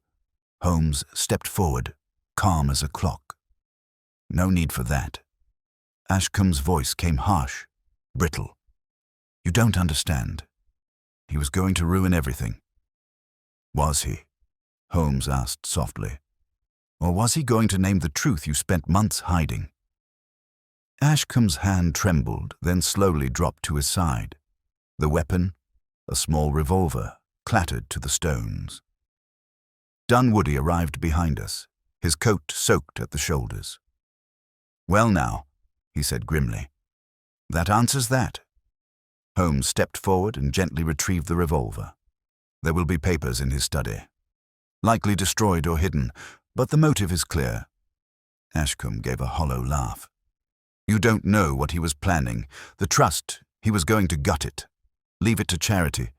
Holmes stepped forward, calm as a clock. "No need for that." Ashcombe's voice came harsh, brittle. "You don't understand. He was going to ruin everything." "Was he?" Holmes asked softly. "Or was he going to name the truth you spent months hiding?" Ashcombe's hand trembled, then slowly dropped to his side. The weapon, a small revolver, clattered to the stones. Dunwoody arrived behind us, his coat soaked at the shoulders. "Well now," he said grimly, "that answers that." Holmes stepped forward and gently retrieved the revolver. "There will be papers in his study. Likely destroyed or hidden, but the motive is clear." Ashcombe gave a hollow laugh. "You don't know what he was planning. The trust, he was going to gut it. Leave it to charity.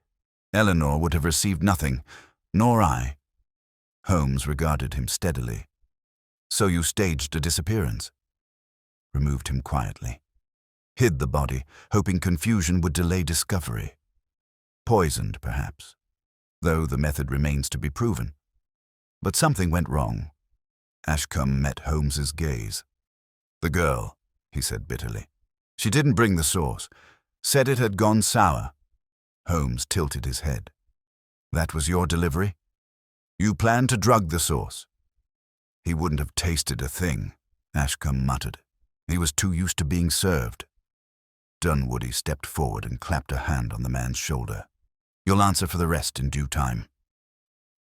Eleanor would have received nothing, nor I." Holmes regarded him steadily. "So you staged a disappearance?" "Removed him quietly. Hid the body, hoping confusion would delay discovery. Poisoned, perhaps, though the method remains to be proven. But something went wrong." Ashcombe met Holmes's gaze. "The girl," he said bitterly. "She didn't bring the sauce. Said it had gone sour." Holmes tilted his head. "That was your delivery? You planned to drug the sauce?" "He wouldn't have tasted a thing," Ashcombe muttered. "He was too used to being served." Dunwoody stepped forward and clapped a hand on the man's shoulder. "You'll answer for the rest in due time."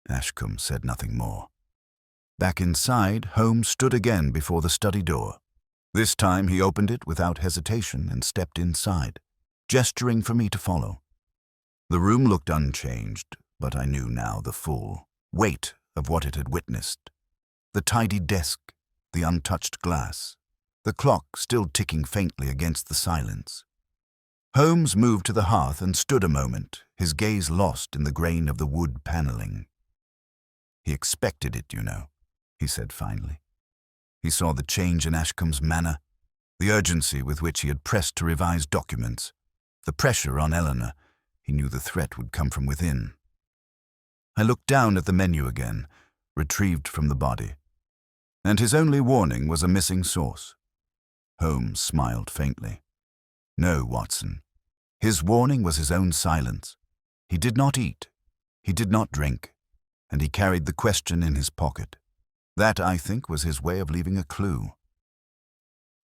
Ashcombe said nothing more. Back inside, Holmes stood again before the study door. This time he opened it without hesitation and stepped inside, gesturing for me to follow. The room looked unchanged, but I knew now the full weight of what it had witnessed. The tidy desk, the untouched glass, the clock still ticking faintly against the silence. Holmes moved to the hearth and stood a moment, his gaze lost in the grain of the wood paneling. "He expected it, you know," he said finally. He saw the change in Ashcombe's manner, the urgency with which he had pressed to revise documents, the pressure on Eleanor. He knew the threat would come from within. I looked down at the menu again, retrieved from the body. And his only warning was a missing sauce. Holmes smiled faintly. "No, Watson. His warning was his own silence. He did not eat. He did not drink. And he carried the question in his pocket. That, I think, was his way of leaving a clue."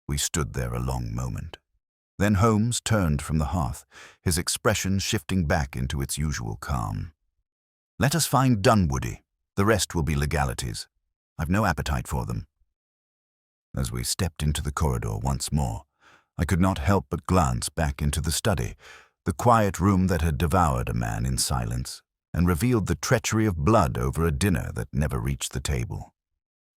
We stood there a long moment. Then Holmes turned from the hearth, his expression shifting back into its usual calm. "Let us find Dunwoody. The rest will be legalities. I've no appetite for them." As we stepped into the corridor once more, I could not help but glance back into the study, the quiet room that had devoured a man in silence, and revealed the treachery of blood over a dinner that never reached the table.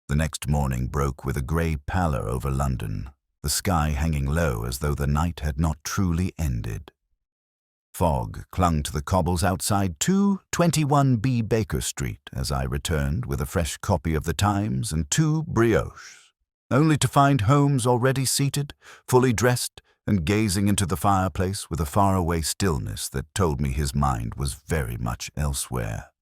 The next morning broke with a grey pallor over London, the sky hanging low as though the night had not truly ended. Fog clung to the cobbles outside 221B Baker Street as I returned with a fresh copy of the Times and 2 brioches, only to find Holmes already seated, fully dressed, and gazing into the fireplace with a faraway stillness that told me his mind was very much elsewhere.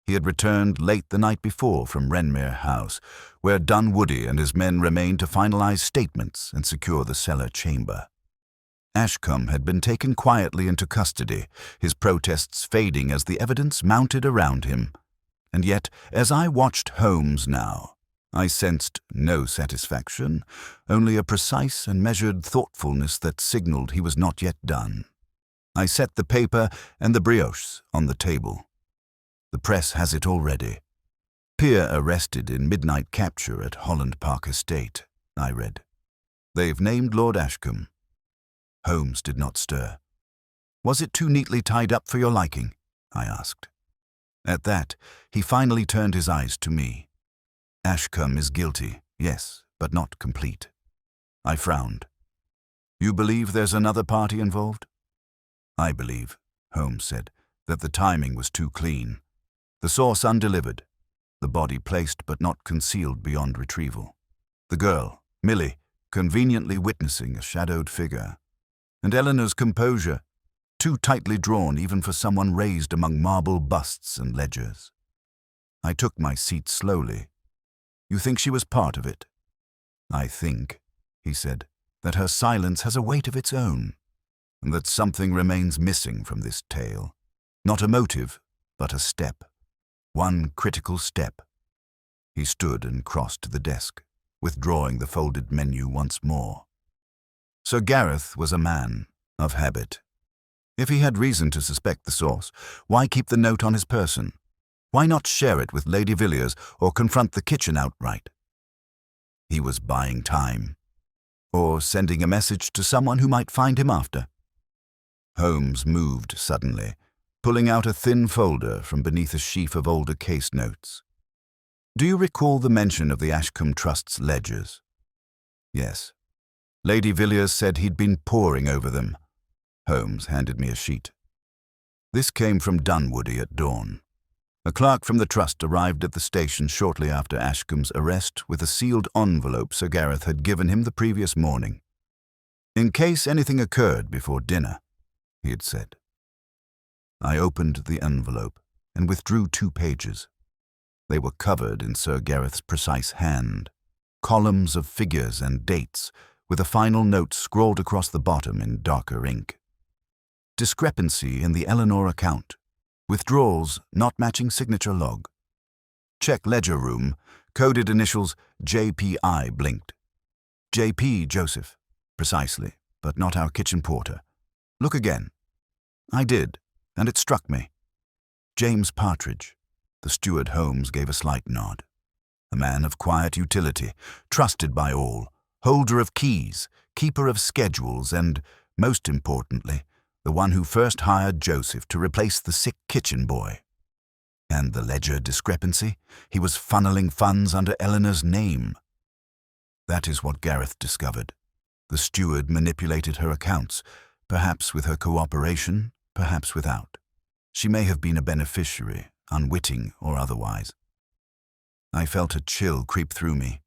He had returned late the night before from Wrenmere House, where Dunwoody and his men remained to finalize statements and secure the cellar chamber. Ashcombe had been taken quietly into custody, his protests fading as the evidence mounted around him. And yet, as I watched Holmes now, I sensed no satisfaction, only a precise and measured thoughtfulness that signaled he was not yet done. I set the paper and the brioches on the table. "The press has it already. Peer arrested in midnight capture at Holland Park Estate," I read. "They've named Lord Ashcombe." Holmes did not stir. "Was it too neatly tied up for your liking?" I asked. At that, he finally turned his eyes to me. "Ashcombe is guilty, yes, but not complete." I frowned. "You believe there's another party involved?" "I believe," Holmes said, "that the timing was too clean. The sauce undelivered, the body placed but not concealed beyond retrieval. The girl, Millie, conveniently witnessing a shadowed figure. And Eleanor's composure, too tightly drawn even for someone raised among marble busts and ledgers." I took my seat slowly. "You think she was part of it?" "I think," he said, "that her silence has a weight of its own, and that something remains missing from this tale. Not a motive, but a step. One critical step." He stood and crossed to the desk, withdrawing the folded menu once more. Sir Gareth was a man of habit. If he had reason to suspect the source, why keep the note on his person? Why not share it with Lady Villiers or confront the kitchen outright? He was buying time, or sending a message to someone who might find him after. Holmes moved suddenly, pulling out a thin folder from beneath a sheaf of older case notes. Do you recall the mention of the Ashcombe Trust's ledgers? Yes. Lady Villiers said he'd been poring over them. Holmes handed me a sheet. This came from Dunwoody at dawn. A clerk from the trust arrived at the station shortly after Ashcombe's arrest with a sealed envelope Sir Gareth had given him the previous morning. In case anything occurred before dinner, he had said. I opened the envelope and withdrew 2 pages. They were covered in Sir Gareth's precise hand, columns of figures and dates, with a final note scrawled across the bottom in darker ink. Discrepancy in the Eleanor account. Withdrawals not matching signature log. Check ledger room, coded initials JPI blinked. JP Joseph. Precisely, but not our kitchen porter. Look again. I did, and it struck me. James Partridge. The steward Holmes gave a slight nod. A man of quiet utility, trusted by all, holder of keys, keeper of schedules, and, most importantly, the one who first hired Joseph to replace the sick kitchen boy. And the ledger discrepancy? He was funneling funds under Eleanor's name. That is what Gareth discovered. The steward manipulated her accounts, perhaps with her cooperation, perhaps without. She may have been a beneficiary, unwitting or otherwise. I felt a chill creep through me.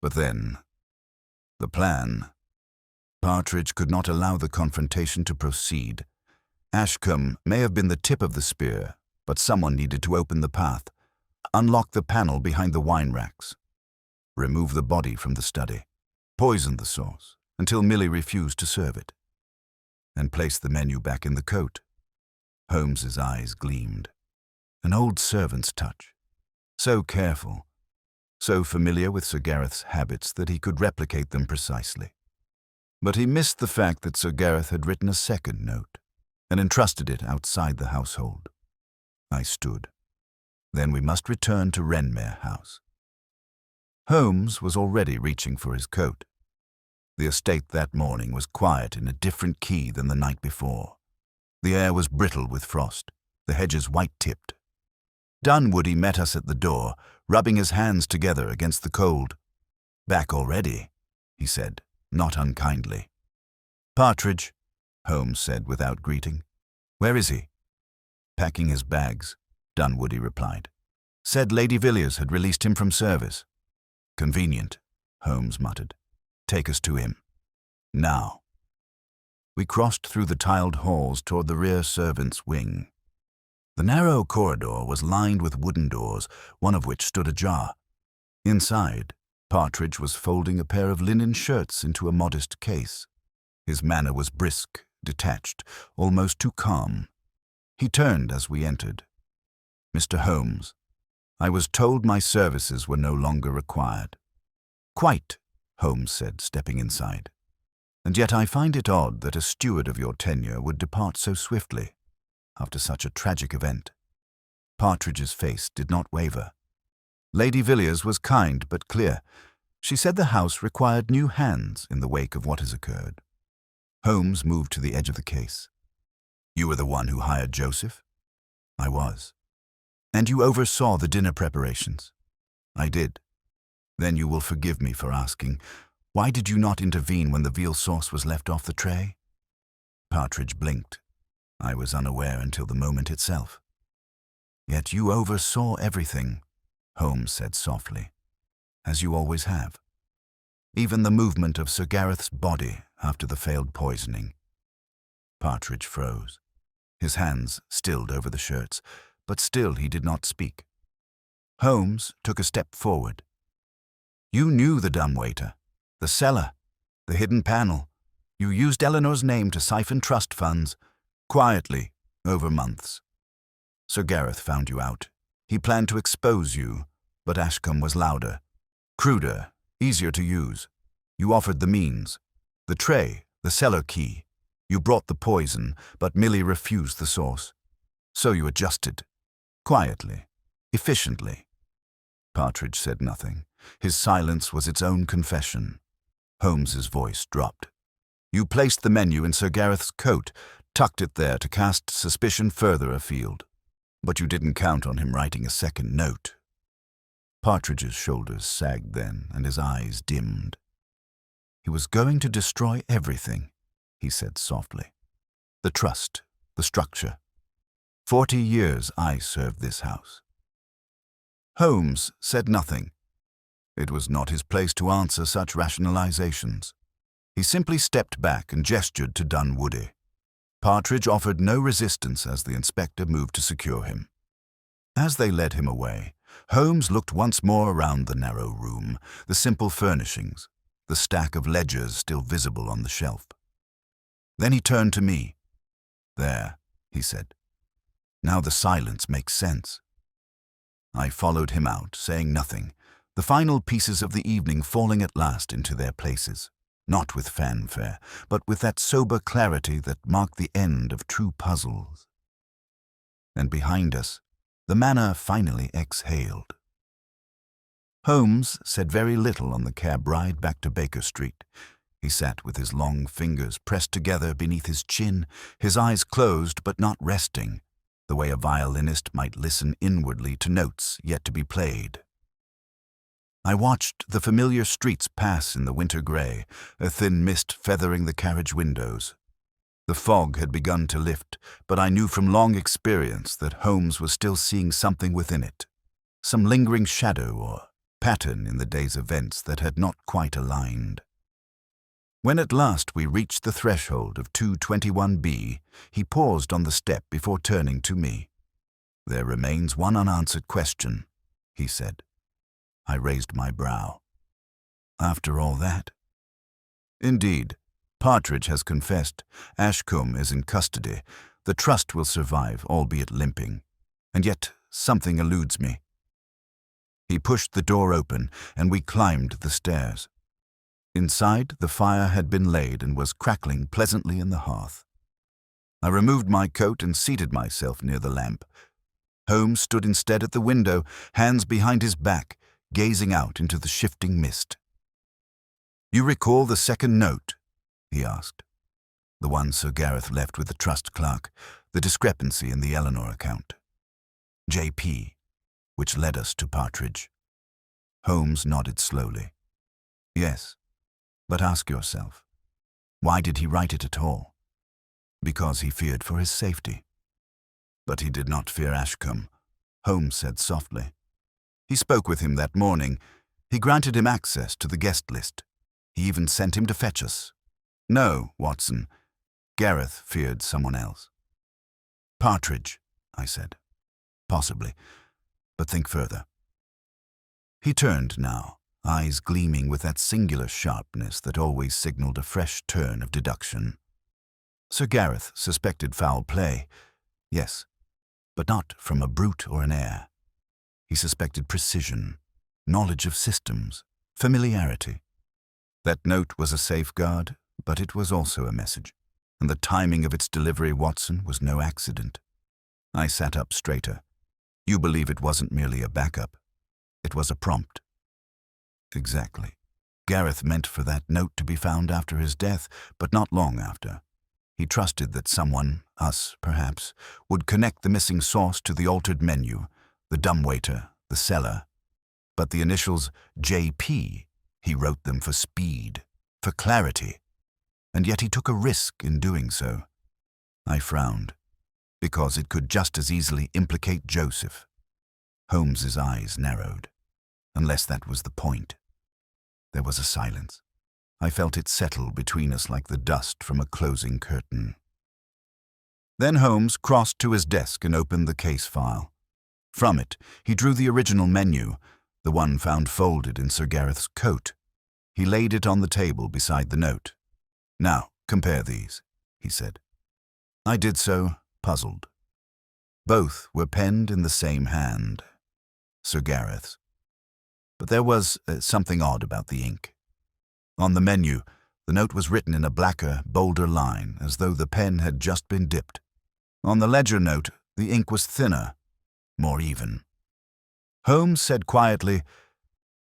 But then, the plan. Partridge could not allow the confrontation to proceed. Ashcombe may have been the tip of the spear, but someone needed to open the path, unlock the panel behind the wine racks, remove the body from the study, poison the sauce until Millie refused to serve it, and place the menu back in the coat. Holmes's eyes gleamed. An old servant's touch. So careful, so familiar with Sir Gareth's habits that he could replicate them precisely. But he missed the fact that Sir Gareth had written a second note and entrusted it outside the household. I stood. Then we must return to Wrenmere House. Holmes was already reaching for his coat. The estate that morning was quiet in a different key than the night before. The air was brittle with frost, the hedges white-tipped. Dunwoody met us at the door, rubbing his hands together against the cold. Back already, he said, not unkindly. Partridge, Holmes said without greeting. Where is he? Packing his bags, Dunwoody replied. Said Lady Villiers had released him from service. Convenient, Holmes muttered. Take us to him. Now. We crossed through the tiled halls toward the rear servants' wing. The narrow corridor was lined with wooden doors, one of which stood ajar. Inside, Partridge was folding a pair of linen shirts into a modest case. His manner was brisk, detached, almost too calm. He turned as we entered. Mr. Holmes, I was told my services were no longer required. Quite, Holmes said, stepping inside. And yet I find it odd that a steward of your tenure would depart so swiftly, after such a tragic event. Partridge's face did not waver. Lady Villiers was kind but clear. She said the house required new hands in the wake of what has occurred. Holmes moved to the edge of the case. You were the one who hired Joseph? I was. And you oversaw the dinner preparations? I did. Then you will forgive me for asking, why did you not intervene when the veal sauce was left off the tray? Partridge blinked. I was unaware until the moment itself. Yet you oversaw everything, Holmes said softly, as you always have. Even the movement of Sir Gareth's body after the failed poisoning. Partridge froze. His hands stilled over the shirts, but still he did not speak. Holmes took a step forward. You knew the dumbwaiter, the cellar, the hidden panel. You used Eleanor's name to siphon trust funds, quietly, over months. Sir Gareth found you out. He planned to expose you, but Ashcombe was louder, cruder, easier to use. You offered the means, the tray, the cellar key. You brought the poison, but Millie refused the sauce. So you adjusted. Quietly. Efficiently. Partridge said nothing. His silence was its own confession. Holmes's voice dropped. You placed the menu in Sir Gareth's coat, tucked it there to cast suspicion further afield. But you didn't count on him writing a second note. Partridge's shoulders sagged then, and his eyes dimmed. He was going to destroy everything, he said softly. The trust, the structure. 40 years I served this house. Holmes said nothing. It was not his place to answer such rationalizations. He simply stepped back and gestured to Dunwoody. Partridge offered no resistance as the inspector moved to secure him. As they led him away, Holmes looked once more around the narrow room, the simple furnishings, the stack of ledgers still visible on the shelf. Then he turned to me. There, he said. Now the silence makes sense. I followed him out, saying nothing, the final pieces of the evening falling at last into their places, not with fanfare, but with that sober clarity that marked the end of true puzzles. And behind us, the manor finally exhaled. Holmes said very little on the cab ride back to Baker Street. He sat with his long fingers pressed together beneath his chin, his eyes closed but not resting, the way a violinist might listen inwardly to notes yet to be played. I watched the familiar streets pass in the winter gray, a thin mist feathering the carriage windows. The fog had begun to lift, but I knew from long experience that Holmes was still seeing something within it, some lingering shadow or pattern in the day's events that had not quite aligned. When at last we reached the threshold of 221B, he paused on the step before turning to me. There remains one unanswered question, he said. I raised my brow. After all that? Indeed, Partridge has confessed. Ashcombe is in custody. The trust will survive, albeit limping. And yet something eludes me. He pushed the door open, and we climbed the stairs. Inside, the fire had been laid and was crackling pleasantly in the hearth. I removed my coat and seated myself near the lamp. Holmes stood instead at the window, hands behind his back, gazing out into the shifting mist. You recall the second note? He asked. The one Sir Gareth left with the trust clerk, the discrepancy in the Eleanor account. J.P., which led us to Partridge. Holmes nodded slowly. Yes. But ask yourself, why did he write it at all? Because he feared for his safety. But he did not fear Ashcombe, Holmes said softly. He spoke with him that morning. He granted him access to the guest list. He even sent him to fetch us. No, Watson, Gareth feared someone else. Partridge, I said. Possibly, but think further. He turned now, eyes gleaming with that singular sharpness that always signaled a fresh turn of deduction. Sir Gareth suspected foul play, yes, but not from a brute or an heir. He suspected precision, knowledge of systems, familiarity. That note was a safeguard, but it was also a message, and the timing of its delivery, Watson, was no accident. I sat up straighter. You believe it wasn't merely a backup. It was a prompt. Exactly. Gareth meant for that note to be found after his death, but not long after. He trusted that someone, us perhaps, would connect the missing sauce to the altered menu, the dumbwaiter, the cellar. But the initials J.P., he wrote them for speed, for clarity. And yet he took a risk in doing so. I frowned, because it could just as easily implicate Joseph. Holmes's eyes narrowed, unless that was the point. There was a silence. I felt it settle between us like the dust from a closing curtain. Then Holmes crossed to his desk and opened the case file. From it, he drew the original menu, the one found folded in Sir Gareth's coat. He laid it on the table beside the note. Now, compare these, he said. I did so, puzzled. Both were penned in the same hand, Sir Gareth's. But there was something odd about the ink. On the menu, The note was written in a blacker, bolder line, as though the pen had just been dipped. On the ledger note, the ink was thinner, more even. Holmes said quietly,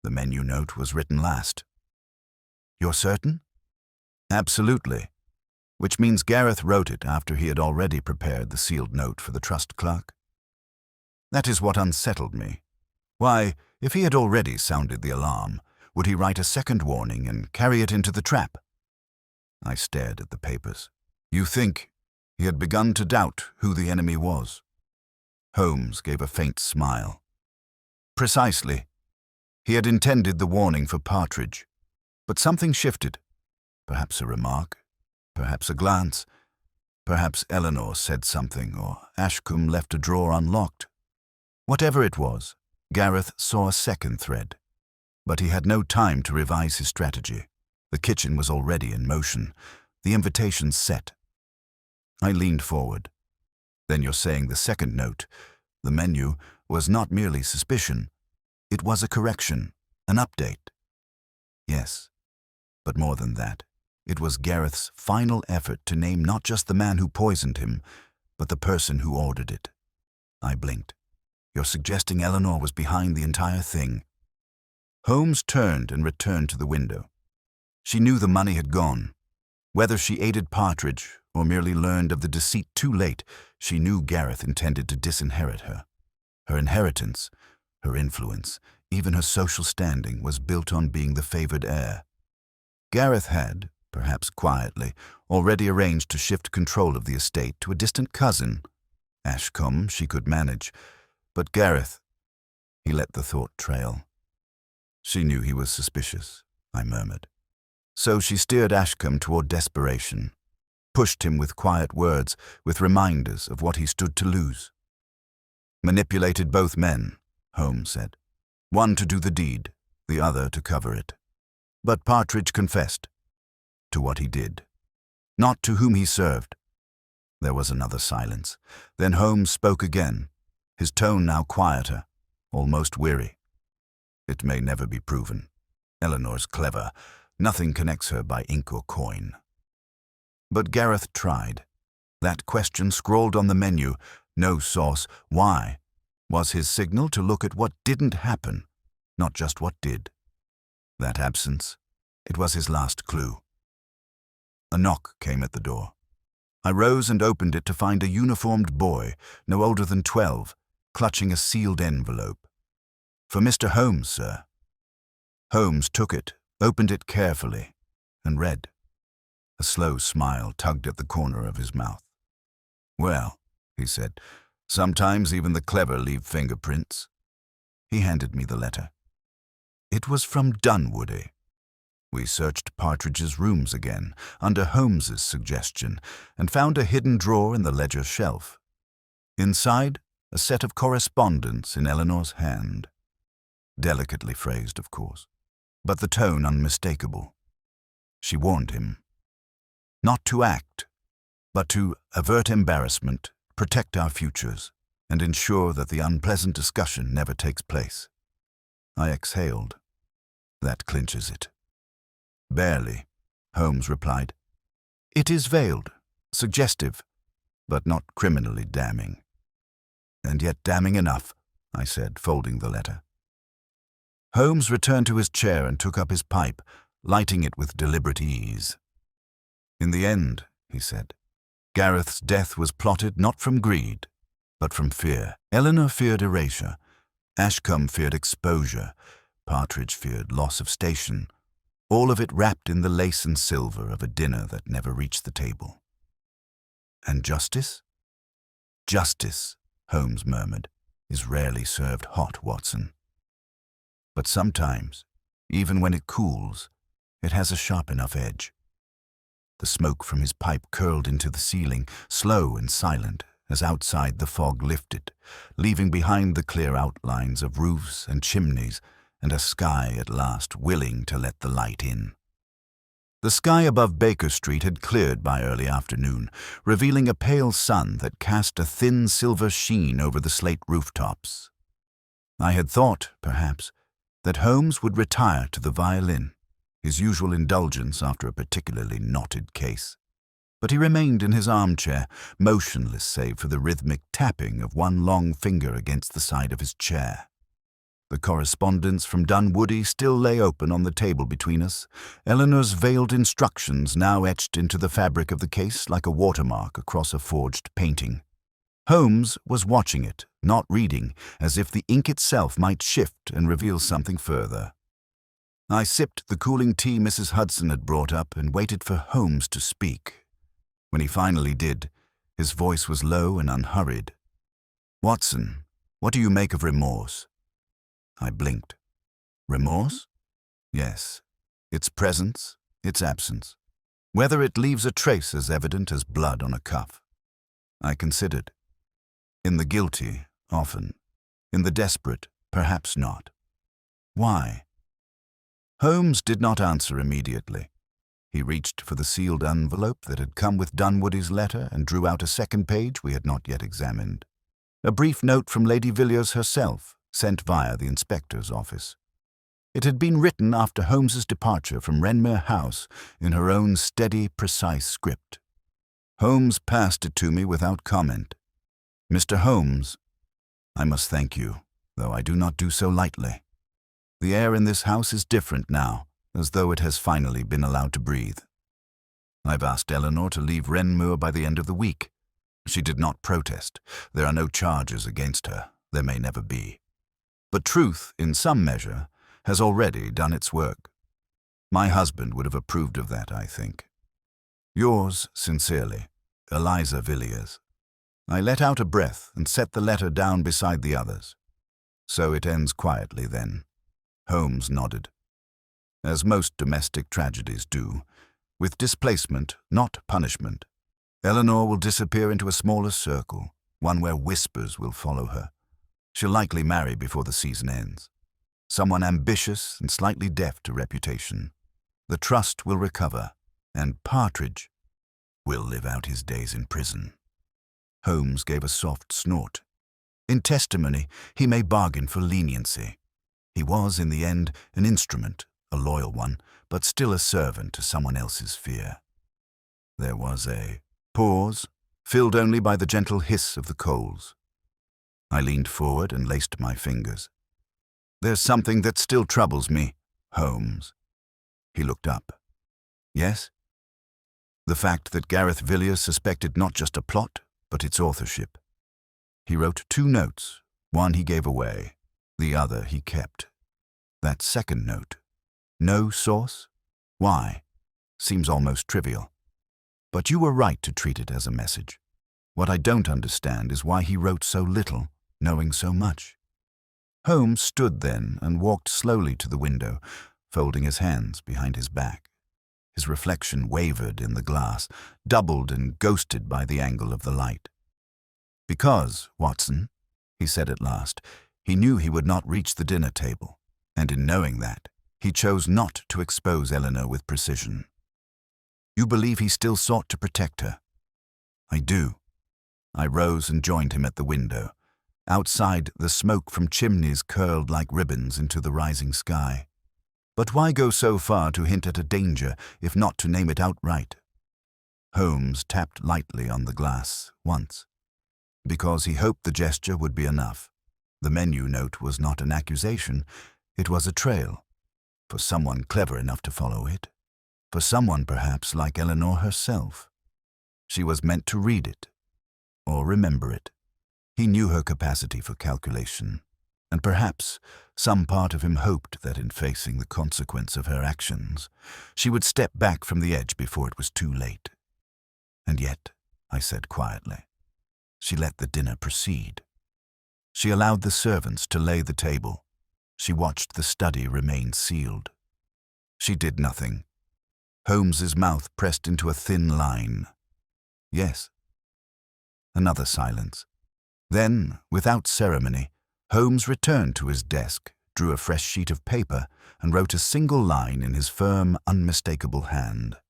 "The menu note was written last." "You're certain?" "Absolutely. Which means Gareth wrote it after he had already prepared the sealed note for the trust clerk. That is what unsettled me. Why, if he had already sounded the alarm, would he write a second warning and carry it into the trap?" I stared at the papers. "You think he had begun to doubt who the enemy was?" Holmes gave a faint smile. "Precisely. He had intended the warning for Partridge, but something shifted. Perhaps a remark, perhaps a glance, perhaps Eleanor said something, or Ashcombe left a drawer unlocked. Whatever it was, Gareth saw a second thread. But he had no time to revise his strategy. The kitchen was already in motion, the invitations set. I leaned forward. "Then you're saying the second note, the menu, was not merely suspicion. It was a correction, an update." "Yes, but more than that. It was Gareth's final effort to name not just the man who poisoned him, but the person who ordered it." I blinked. "You're suggesting Eleanor was behind the entire thing?" Holmes turned and returned to the window. She knew the money had gone. Whether she aided Partridge or merely learned of the deceit too late, she knew Gareth intended to disinherit her. Her inheritance, her influence, even her social standing was built on being the favored heir. Gareth had, perhaps quietly, already arranged to shift control of the estate to a distant cousin. Ashcombe she could manage, but Gareth, he let the thought trail. "She knew he was suspicious," I murmured. So she steered Ashcombe toward desperation, pushed him with quiet words, with reminders of what he stood to lose. "Manipulated both men," Holmes said. "One to do the deed, the other to cover it. But Partridge confessed to what he did, not to whom he served." There was another silence. Then Holmes spoke again, his tone now quieter, almost weary. "It may never be proven. Eleanor's clever. Nothing connects her by ink or coin." But Gareth tried. That question scrawled on the menu, "No sauce, why?" was his signal to look at what didn't happen, not just what did. That absence, it was his last clue. A knock came at the door. I rose and opened it to find a uniformed boy, no older than 12, clutching a sealed envelope. "For Mr. Holmes, sir." Holmes took it, opened it carefully, and read. A slow smile tugged at the corner of his mouth. "Well," he said, "sometimes even the clever leave fingerprints." He handed me the letter. It was from Dunwoody. We searched Partridge's rooms again, under Holmes's suggestion, and found a hidden drawer in the ledger shelf. Inside, a set of correspondence in Eleanor's hand. Delicately phrased, of course, but the tone unmistakable. She warned him. Not to act, but to avert embarrassment, protect our futures, and ensure that the unpleasant discussion never takes place. I exhaled. "That clinches it." "Barely," Holmes replied. "It is veiled, suggestive, but not criminally damning." "And yet damning enough," I said, folding the letter. Holmes returned to his chair and took up his pipe, lighting it with deliberate ease. "In the end," he said, "Gareth's death was plotted not from greed, but from fear. Eleanor feared erasure. Ashcombe feared exposure. Partridge feared loss of station. All of it wrapped in the lace and silver of a dinner that never reached the table." "And justice?" "Justice," Holmes murmured, "is rarely served hot, Watson. But sometimes, even when it cools, it has a sharp enough edge." The smoke from his pipe curled into the ceiling, slow and silent, as outside the fog lifted, leaving behind the clear outlines of roofs and chimneys, and a sky at last willing to let the light in. The sky above Baker Street had cleared by early afternoon, revealing a pale sun that cast a thin silver sheen over the slate rooftops. I had thought, perhaps, that Holmes would retire to the violin, his usual indulgence after a particularly knotted case. But he remained in his armchair, motionless save for the rhythmic tapping of one long finger against the side of his chair. The correspondence from Dunwoody still lay open on the table between us, Eleanor's veiled instructions now etched into the fabric of the case like a watermark across a forged painting. Holmes was watching it, not reading, as if the ink itself might shift and reveal something further. I sipped the cooling tea Mrs. Hudson had brought up and waited for Holmes to speak. When he finally did, his voice was low and unhurried. "Watson, what do you make of remorse?" I blinked. Remorse? Yes. Its presence, its absence. Whether it leaves a trace as evident as blood on a cuff. I considered. In the guilty, often. In the desperate, perhaps not. Why? Holmes did not answer immediately. He reached for the sealed envelope that had come with Dunwoody's letter and drew out a second page we had not yet examined. A brief note from Lady Villiers herself, sent via the inspector's office. It had been written after Holmes's departure from Wrenmere House in her own steady, precise script. Holmes passed it to me without comment. "Mr. Holmes, I must thank you, though I do not do so lightly. The air in this house is different now, as though it has finally been allowed to breathe. I've asked Eleanor to leave Wrenmere by the end of the week. She did not protest. There are no charges against her. There may never be. But truth, in some measure, has already done its work. My husband would have approved of that, I think. Yours sincerely, Eliza Villiers." I let out a breath and set the letter down beside the others. "So it ends quietly, then." Holmes nodded. "As most domestic tragedies do, with displacement, not punishment. Eleanor will disappear into a smaller circle, one where whispers will follow her. She'll likely marry before the season ends. Someone ambitious and slightly deaf to reputation. The trust will recover, and Partridge will live out his days in prison." Holmes gave a soft snort. In testimony, he may bargain for leniency. He was, in the end, an instrument, a loyal one, but still a servant to someone else's fear. There was a pause, filled only by the gentle hiss of the coals. I leaned forward and laced my fingers. "There's something that still troubles me, Holmes." He looked up. "Yes?" "The fact that Gareth Villiers suspected not just a plot, but its authorship. He wrote 2 notes. One he gave away, the other he kept. That second note. No source? Why? Seems almost trivial. But you were right to treat it as a message. What I don't understand is why he wrote so little, knowing so much." Holmes stood then and walked slowly to the window, folding his hands behind his back. His reflection wavered in the glass, doubled and ghosted by the angle of the light. "Because, Watson," he said at last, he knew he would not reach the dinner table, and in knowing that, he chose not to expose Eleanor with precision. "You believe he still sought to protect her?" "I do." I rose and joined him at the window. Outside, the smoke from chimneys curled like ribbons into the rising sky. But why go so far to hint at a danger, if not to name it outright? Holmes tapped lightly on the glass, once. Because he hoped the gesture would be enough. The menu note was not an accusation, it was a trail. For someone clever enough to follow it. For someone, perhaps, like Eleanor herself. She was meant to read it, or remember it. He knew her capacity for calculation, and perhaps some part of him hoped that in facing the consequence of her actions, she would step back from the edge before it was too late. And yet, I said quietly, she let the dinner proceed. She allowed the servants to lay the table. She watched the study remain sealed. She did nothing. Holmes's mouth pressed into a thin line. Yes. Another silence. Then, without ceremony, Holmes returned to his desk, drew a fresh sheet of paper, and wrote a single line in his firm, unmistakable hand.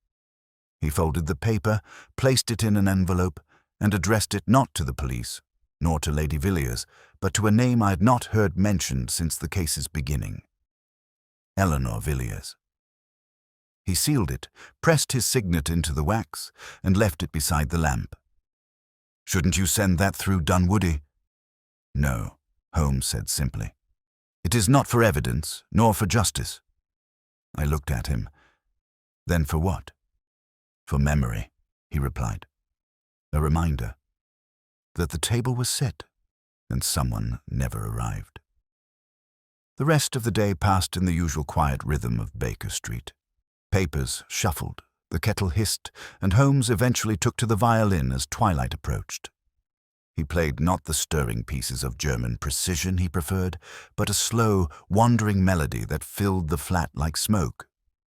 He folded the paper, placed it in an envelope, and addressed it not to the police, nor to Lady Villiers, but to a name I had not heard mentioned since the case's beginning. Eleanor Villiers. He sealed it, pressed his signet into the wax, and left it beside the lamp. "Shouldn't you send that through Dunwoody?" "No," Holmes said simply. "It is not for evidence, nor for justice." I looked at him. "Then for what?" "For memory," he replied. "A reminder that the table was set and someone never arrived." The rest of the day passed in the usual quiet rhythm of Baker Street. Papers shuffled, the kettle hissed, and Holmes eventually took to the violin as twilight approached. He played not the stirring pieces of German precision he preferred, but a slow, wandering melody that filled the flat like smoke,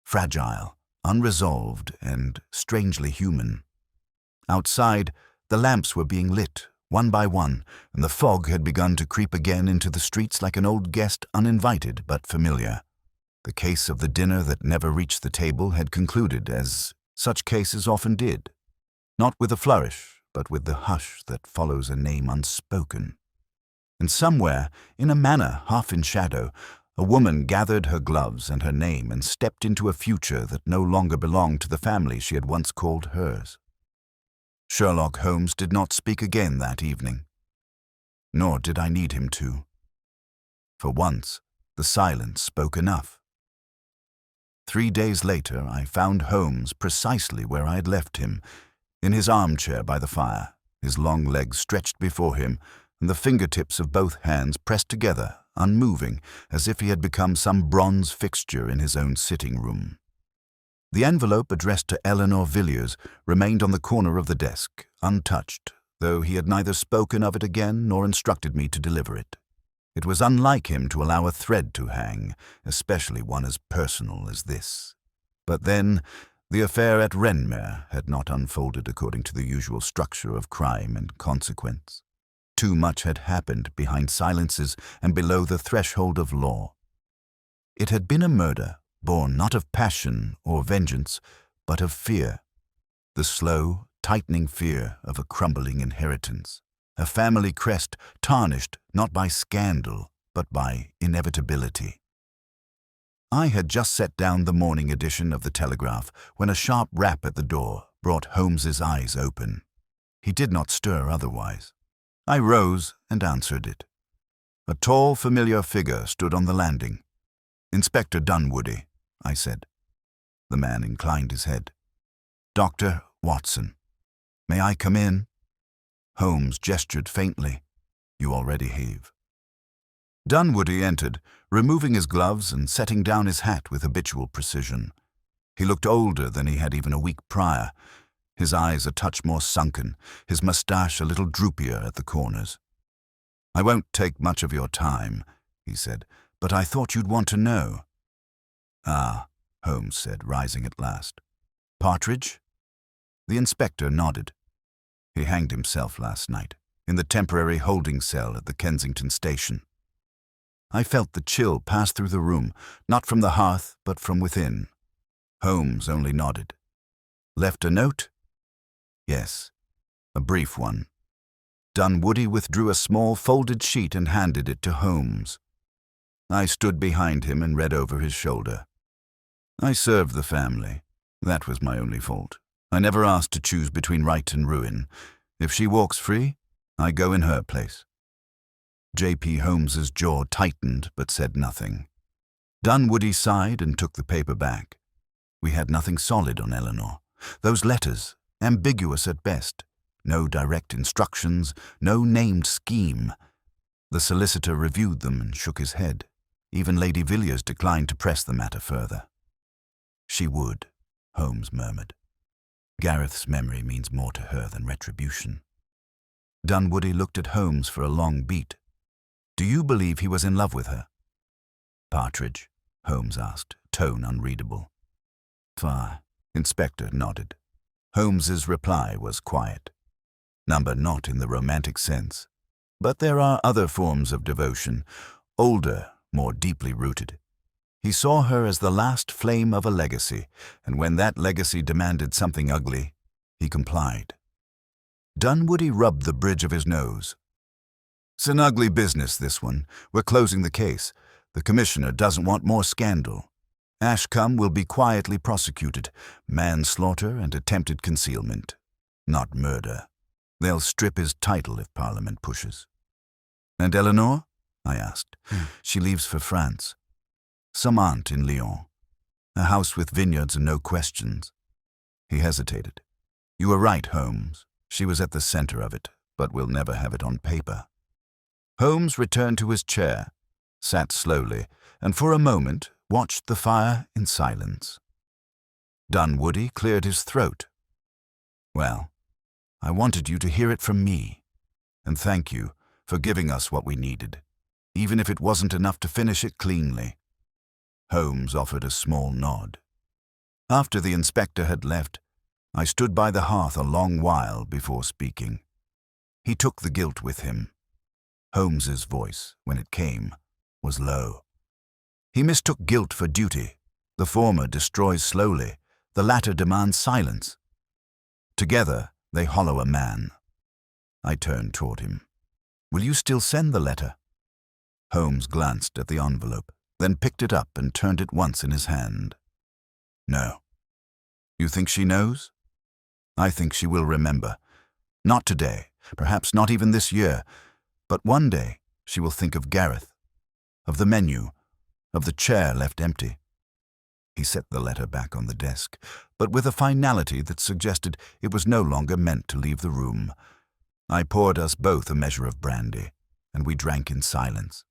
fragile, unresolved, and strangely human. Outside, the lamps were being lit, one by one, and the fog had begun to creep again into the streets like an old guest, uninvited but familiar. The case of the dinner that never reached the table had concluded, as such cases often did, not with a flourish, but with the hush that follows a name unspoken. And somewhere, in a manner half in shadow, a woman gathered her gloves and her name and stepped into a future that no longer belonged to the family she had once called hers. Sherlock Holmes did not speak again that evening, nor did I need him to. For once, the silence spoke enough. 3 days later, I found Holmes precisely where I had left him, in his armchair by the fire, his long legs stretched before him, and the fingertips of both hands pressed together, unmoving, as if he had become some bronze fixture in his own sitting room. The envelope addressed to Eleanor Villiers remained on the corner of the desk, untouched, though he had neither spoken of it again nor instructed me to deliver it. It was unlike him to allow a thread to hang, especially one as personal as this. But then, the affair at Renmere had not unfolded according to the usual structure of crime and consequence. Too much had happened behind silences and below the threshold of law. It had been a murder born not of passion or vengeance, but of fear, the slow, tightening fear of a crumbling inheritance, a family crest tarnished not by scandal, but by inevitability. I had just set down the morning edition of the Telegraph when a sharp rap at the door brought Holmes's eyes open. He did not stir otherwise. I rose and answered it. A tall, familiar figure stood on the landing. "Inspector Dunwoody," I said. The man inclined his head. "Dr. Watson. May I come in?" Holmes gestured faintly. "You already have." Dunwoody entered, removing his gloves and setting down his hat with habitual precision. He looked older than he had even a week prior, his eyes a touch more sunken, his moustache a little droopier at the corners. "I won't take much of your time," he said, "but I thought you'd want to know." "Ah," Holmes said, rising at last. "Partridge?" The inspector nodded. "He hanged himself last night, in the temporary holding cell at the Kensington station." I felt the chill pass through the room, not from the hearth, but from within. Holmes only nodded. "Left a note?" "Yes, a brief one." Dunwoody withdrew a small folded sheet and handed it to Holmes. I stood behind him and read over his shoulder. "I served the family. That was my only fault. I never asked to choose between right and ruin. If she walks free, I go in her place." J.P. Holmes's jaw tightened but said nothing. Dunwoody sighed and took the paper back. We had nothing solid on Eleanor. Those letters, ambiguous at best. No direct instructions, no named scheme. The solicitor reviewed them and shook his head. Even Lady Villiers declined to press the matter further. "She would," Holmes murmured. "Gareth's memory means more to her than retribution." Dunwoody looked at Holmes for a long beat. "Do you believe he was in love with her?" "Partridge?" Holmes asked, tone unreadable. "Far." Inspector nodded. Holmes's reply was quiet. "Number not in the romantic sense. But there are other forms of devotion, older, more deeply rooted. He saw her as the last flame of a legacy, and when that legacy demanded something ugly, he complied." Dunwoody rubbed the bridge of his nose. "It's an ugly business, this one. We're closing the case. The commissioner doesn't want more scandal." Ashcombe will be quietly prosecuted, manslaughter and attempted concealment, not murder. They'll strip his title if Parliament pushes. And Eleanor? I asked. She leaves for France. Some aunt in Lyon. A house with vineyards and no questions. He hesitated. You were right, Holmes. She was at the center of it, but we'll never have it on paper. Holmes returned to his chair, sat slowly, and for a moment watched the fire in silence. Dunwoody cleared his throat. Well, I wanted you to hear it from me, and thank you for giving us what we needed, even if it wasn't enough to finish it cleanly. Holmes offered a small nod. After the inspector had left, I stood by the hearth a long while before speaking. He took the guilt with him. Holmes's voice, when it came, was low. He mistook guilt for duty. The former destroys slowly, the latter demands silence. Together, they hollow a man. I turned toward him. Will you still send the letter? Holmes glanced at the envelope, then picked it up and turned it once in his hand. No. You think she knows? I think she will remember. Not today, perhaps not even this year, but one day she will think of Gareth, of the menu, of the chair left empty. He set the letter back on the desk, but with a finality that suggested it was no longer meant to leave the room. I poured us both a measure of brandy, and we drank in silence.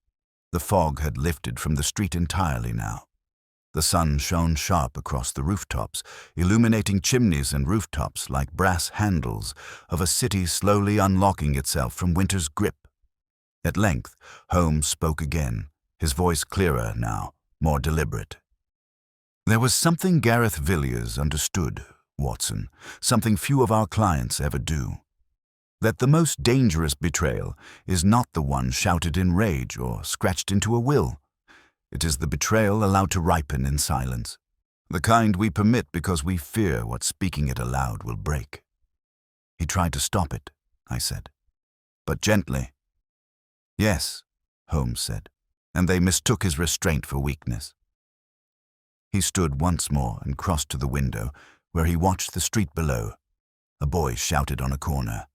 The fog had lifted from the street entirely now. The sun shone sharp across the rooftops, illuminating chimneys and rooftops like brass handles of a city slowly unlocking itself from winter's grip. At length, Holmes spoke again, his voice clearer now, more deliberate. There was something Gareth Villiers understood, Watson, something few of our clients ever do. That the most dangerous betrayal is not the one shouted in rage or scratched into a will. It is the betrayal allowed to ripen in silence, the kind we permit because we fear what speaking it aloud will break. He tried to stop it, I said, but gently. Yes, Holmes said, and they mistook his restraint for weakness. He stood once more and crossed to the window, where he watched the street below. A boy shouted on a corner.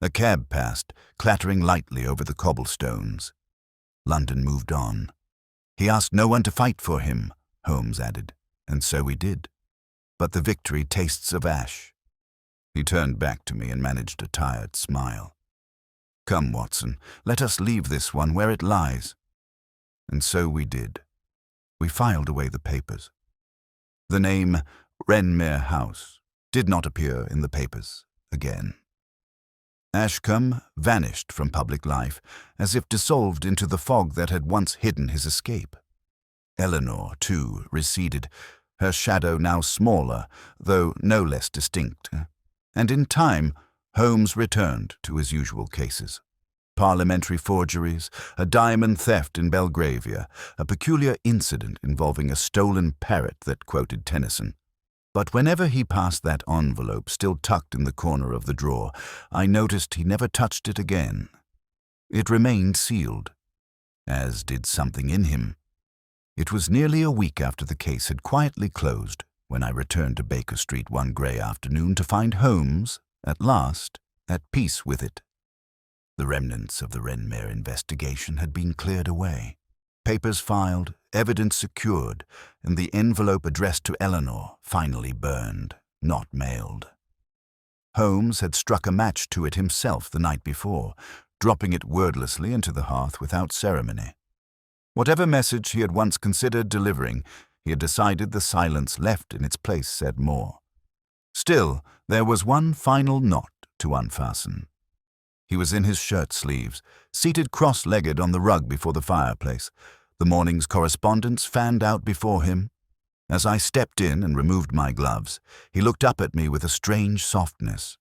A cab passed, clattering lightly over the cobblestones. London moved on. He asked no one to fight for him, Holmes added, and so we did. But the victory tastes of ash. He turned back to me and managed a tired smile. Come, Watson, let us leave this one where it lies. And so we did. We filed away the papers. The name Wrenmere House did not appear in the papers again. Ashcombe vanished from public life, as if dissolved into the fog that had once hidden his escape. Eleanor, too, receded, her shadow now smaller, though no less distinct. And in time, Holmes returned to his usual cases. Parliamentary forgeries, a diamond theft in Belgravia, a peculiar incident involving a stolen parrot that quoted Tennyson. But whenever he passed that envelope still tucked in the corner of the drawer, I noticed he never touched it again. It remained sealed, as did something in him. It was nearly a week after the case had quietly closed when I returned to Baker Street one grey afternoon to find Holmes, at last, at peace with it. The remnants of the Wrenmere investigation had been cleared away. Papers filed, evidence secured, and the envelope addressed to Eleanor finally burned, not mailed. Holmes had struck a match to it himself the night before, dropping it wordlessly into the hearth without ceremony. Whatever message he had once considered delivering, he had decided the silence left in its place said more. Still, there was one final knot to unfasten. He was in his shirt sleeves, seated cross-legged on the rug before the fireplace, the morning's correspondence fanned out before him. As I stepped in and removed my gloves, he looked up at me with a strange softness.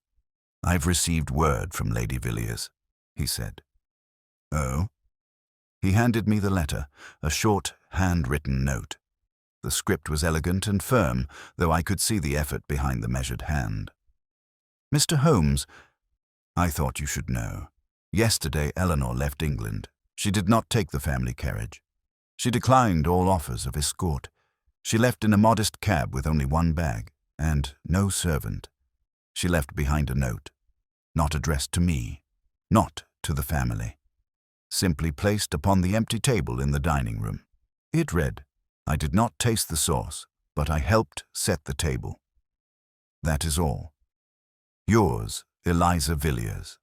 "I've received word from Lady Villiers," he said. "Oh?" He handed me the letter, a short, hand-written note. The script was elegant and firm, though I could see the effort behind the measured hand. "Mr. Holmes, I thought you should know. Yesterday Eleanor left England. She did not take the family carriage. She declined all offers of escort. She left in a modest cab with only one bag, and no servant. She left behind a note, not addressed to me, not to the family, simply placed upon the empty table in the dining room. It read, "I did not taste the sauce, but I helped set the table. That is all. Yours, Eliza Villiers."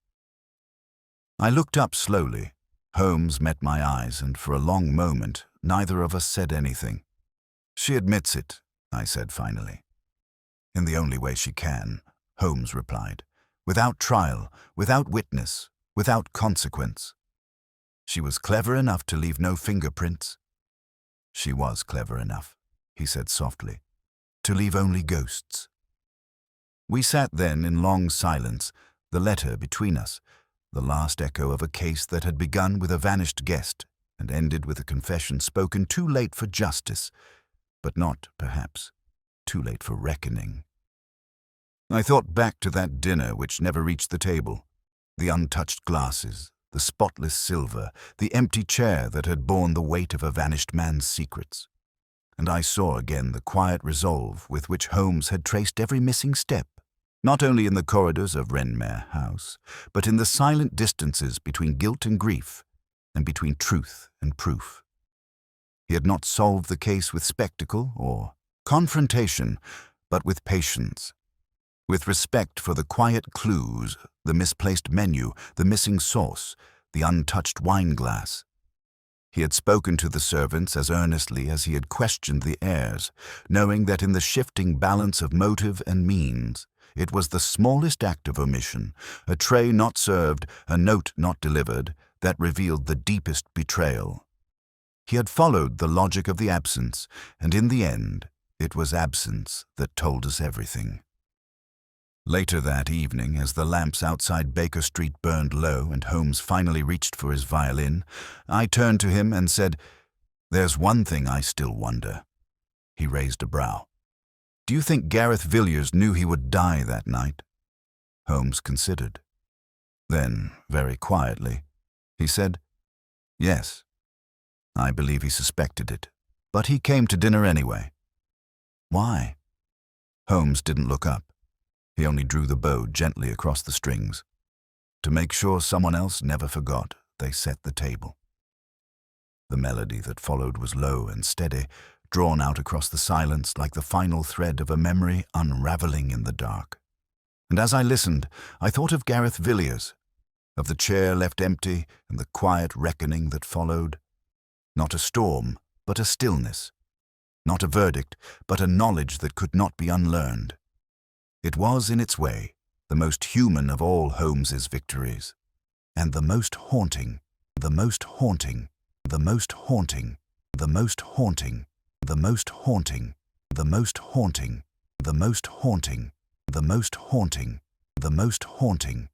I looked up slowly. Holmes met my eyes, and for a long moment, neither of us said anything. "She admits it," I said finally. "In the only way she can," Holmes replied. "Without trial, without witness, without consequence. She was clever enough to leave no fingerprints." "She was clever enough," he said softly, "to leave only ghosts." We sat then in long silence, the letter between us, the last echo of a case that had begun with a vanished guest and ended with a confession spoken too late for justice, but not, perhaps, too late for reckoning. I thought back to that dinner which never reached the table, the untouched glasses, the spotless silver, the empty chair that had borne the weight of a vanished man's secrets. And I saw again the quiet resolve with which Holmes had traced every missing step, not only in the corridors of Wrenmere House, but in the silent distances between guilt and grief, and between truth and proof. He had not solved the case with spectacle or confrontation, but with patience, with respect for the quiet clues, the misplaced menu, the missing sauce, the untouched wine glass. He had spoken to the servants as earnestly as he had questioned the heirs, knowing that in the shifting balance of motive and means, it was the smallest act of omission, a tray not served, a note not delivered, that revealed the deepest betrayal. He had followed the logic of the absence, and in the end, it was absence that told us everything. Later that evening, as the lamps outside Baker Street burned low and Holmes finally reached for his violin, I turned to him and said, "There's one thing I still wonder." He raised a brow. "Do you think Gareth Villiers knew he would die that night?" Holmes considered. Then, very quietly, he said, "Yes. I believe he suspected it, but he came to dinner anyway." "Why?" Holmes didn't look up. He only drew the bow gently across the strings. To make sure someone else never forgot, they set the table. The melody that followed was low and steady, drawn out across the silence like the final thread of a memory unraveling in the dark. And as I listened, I thought of Gareth Villiers, of the chair left empty and the quiet reckoning that followed. Not a storm, but a stillness. Not a verdict, but a knowledge that could not be unlearned. It was, in its way, the most human of all Holmes's victories, and the most haunting, the most haunting, the most haunting, the most haunting, the most haunting, the most haunting, the most haunting, the most haunting, the most haunting,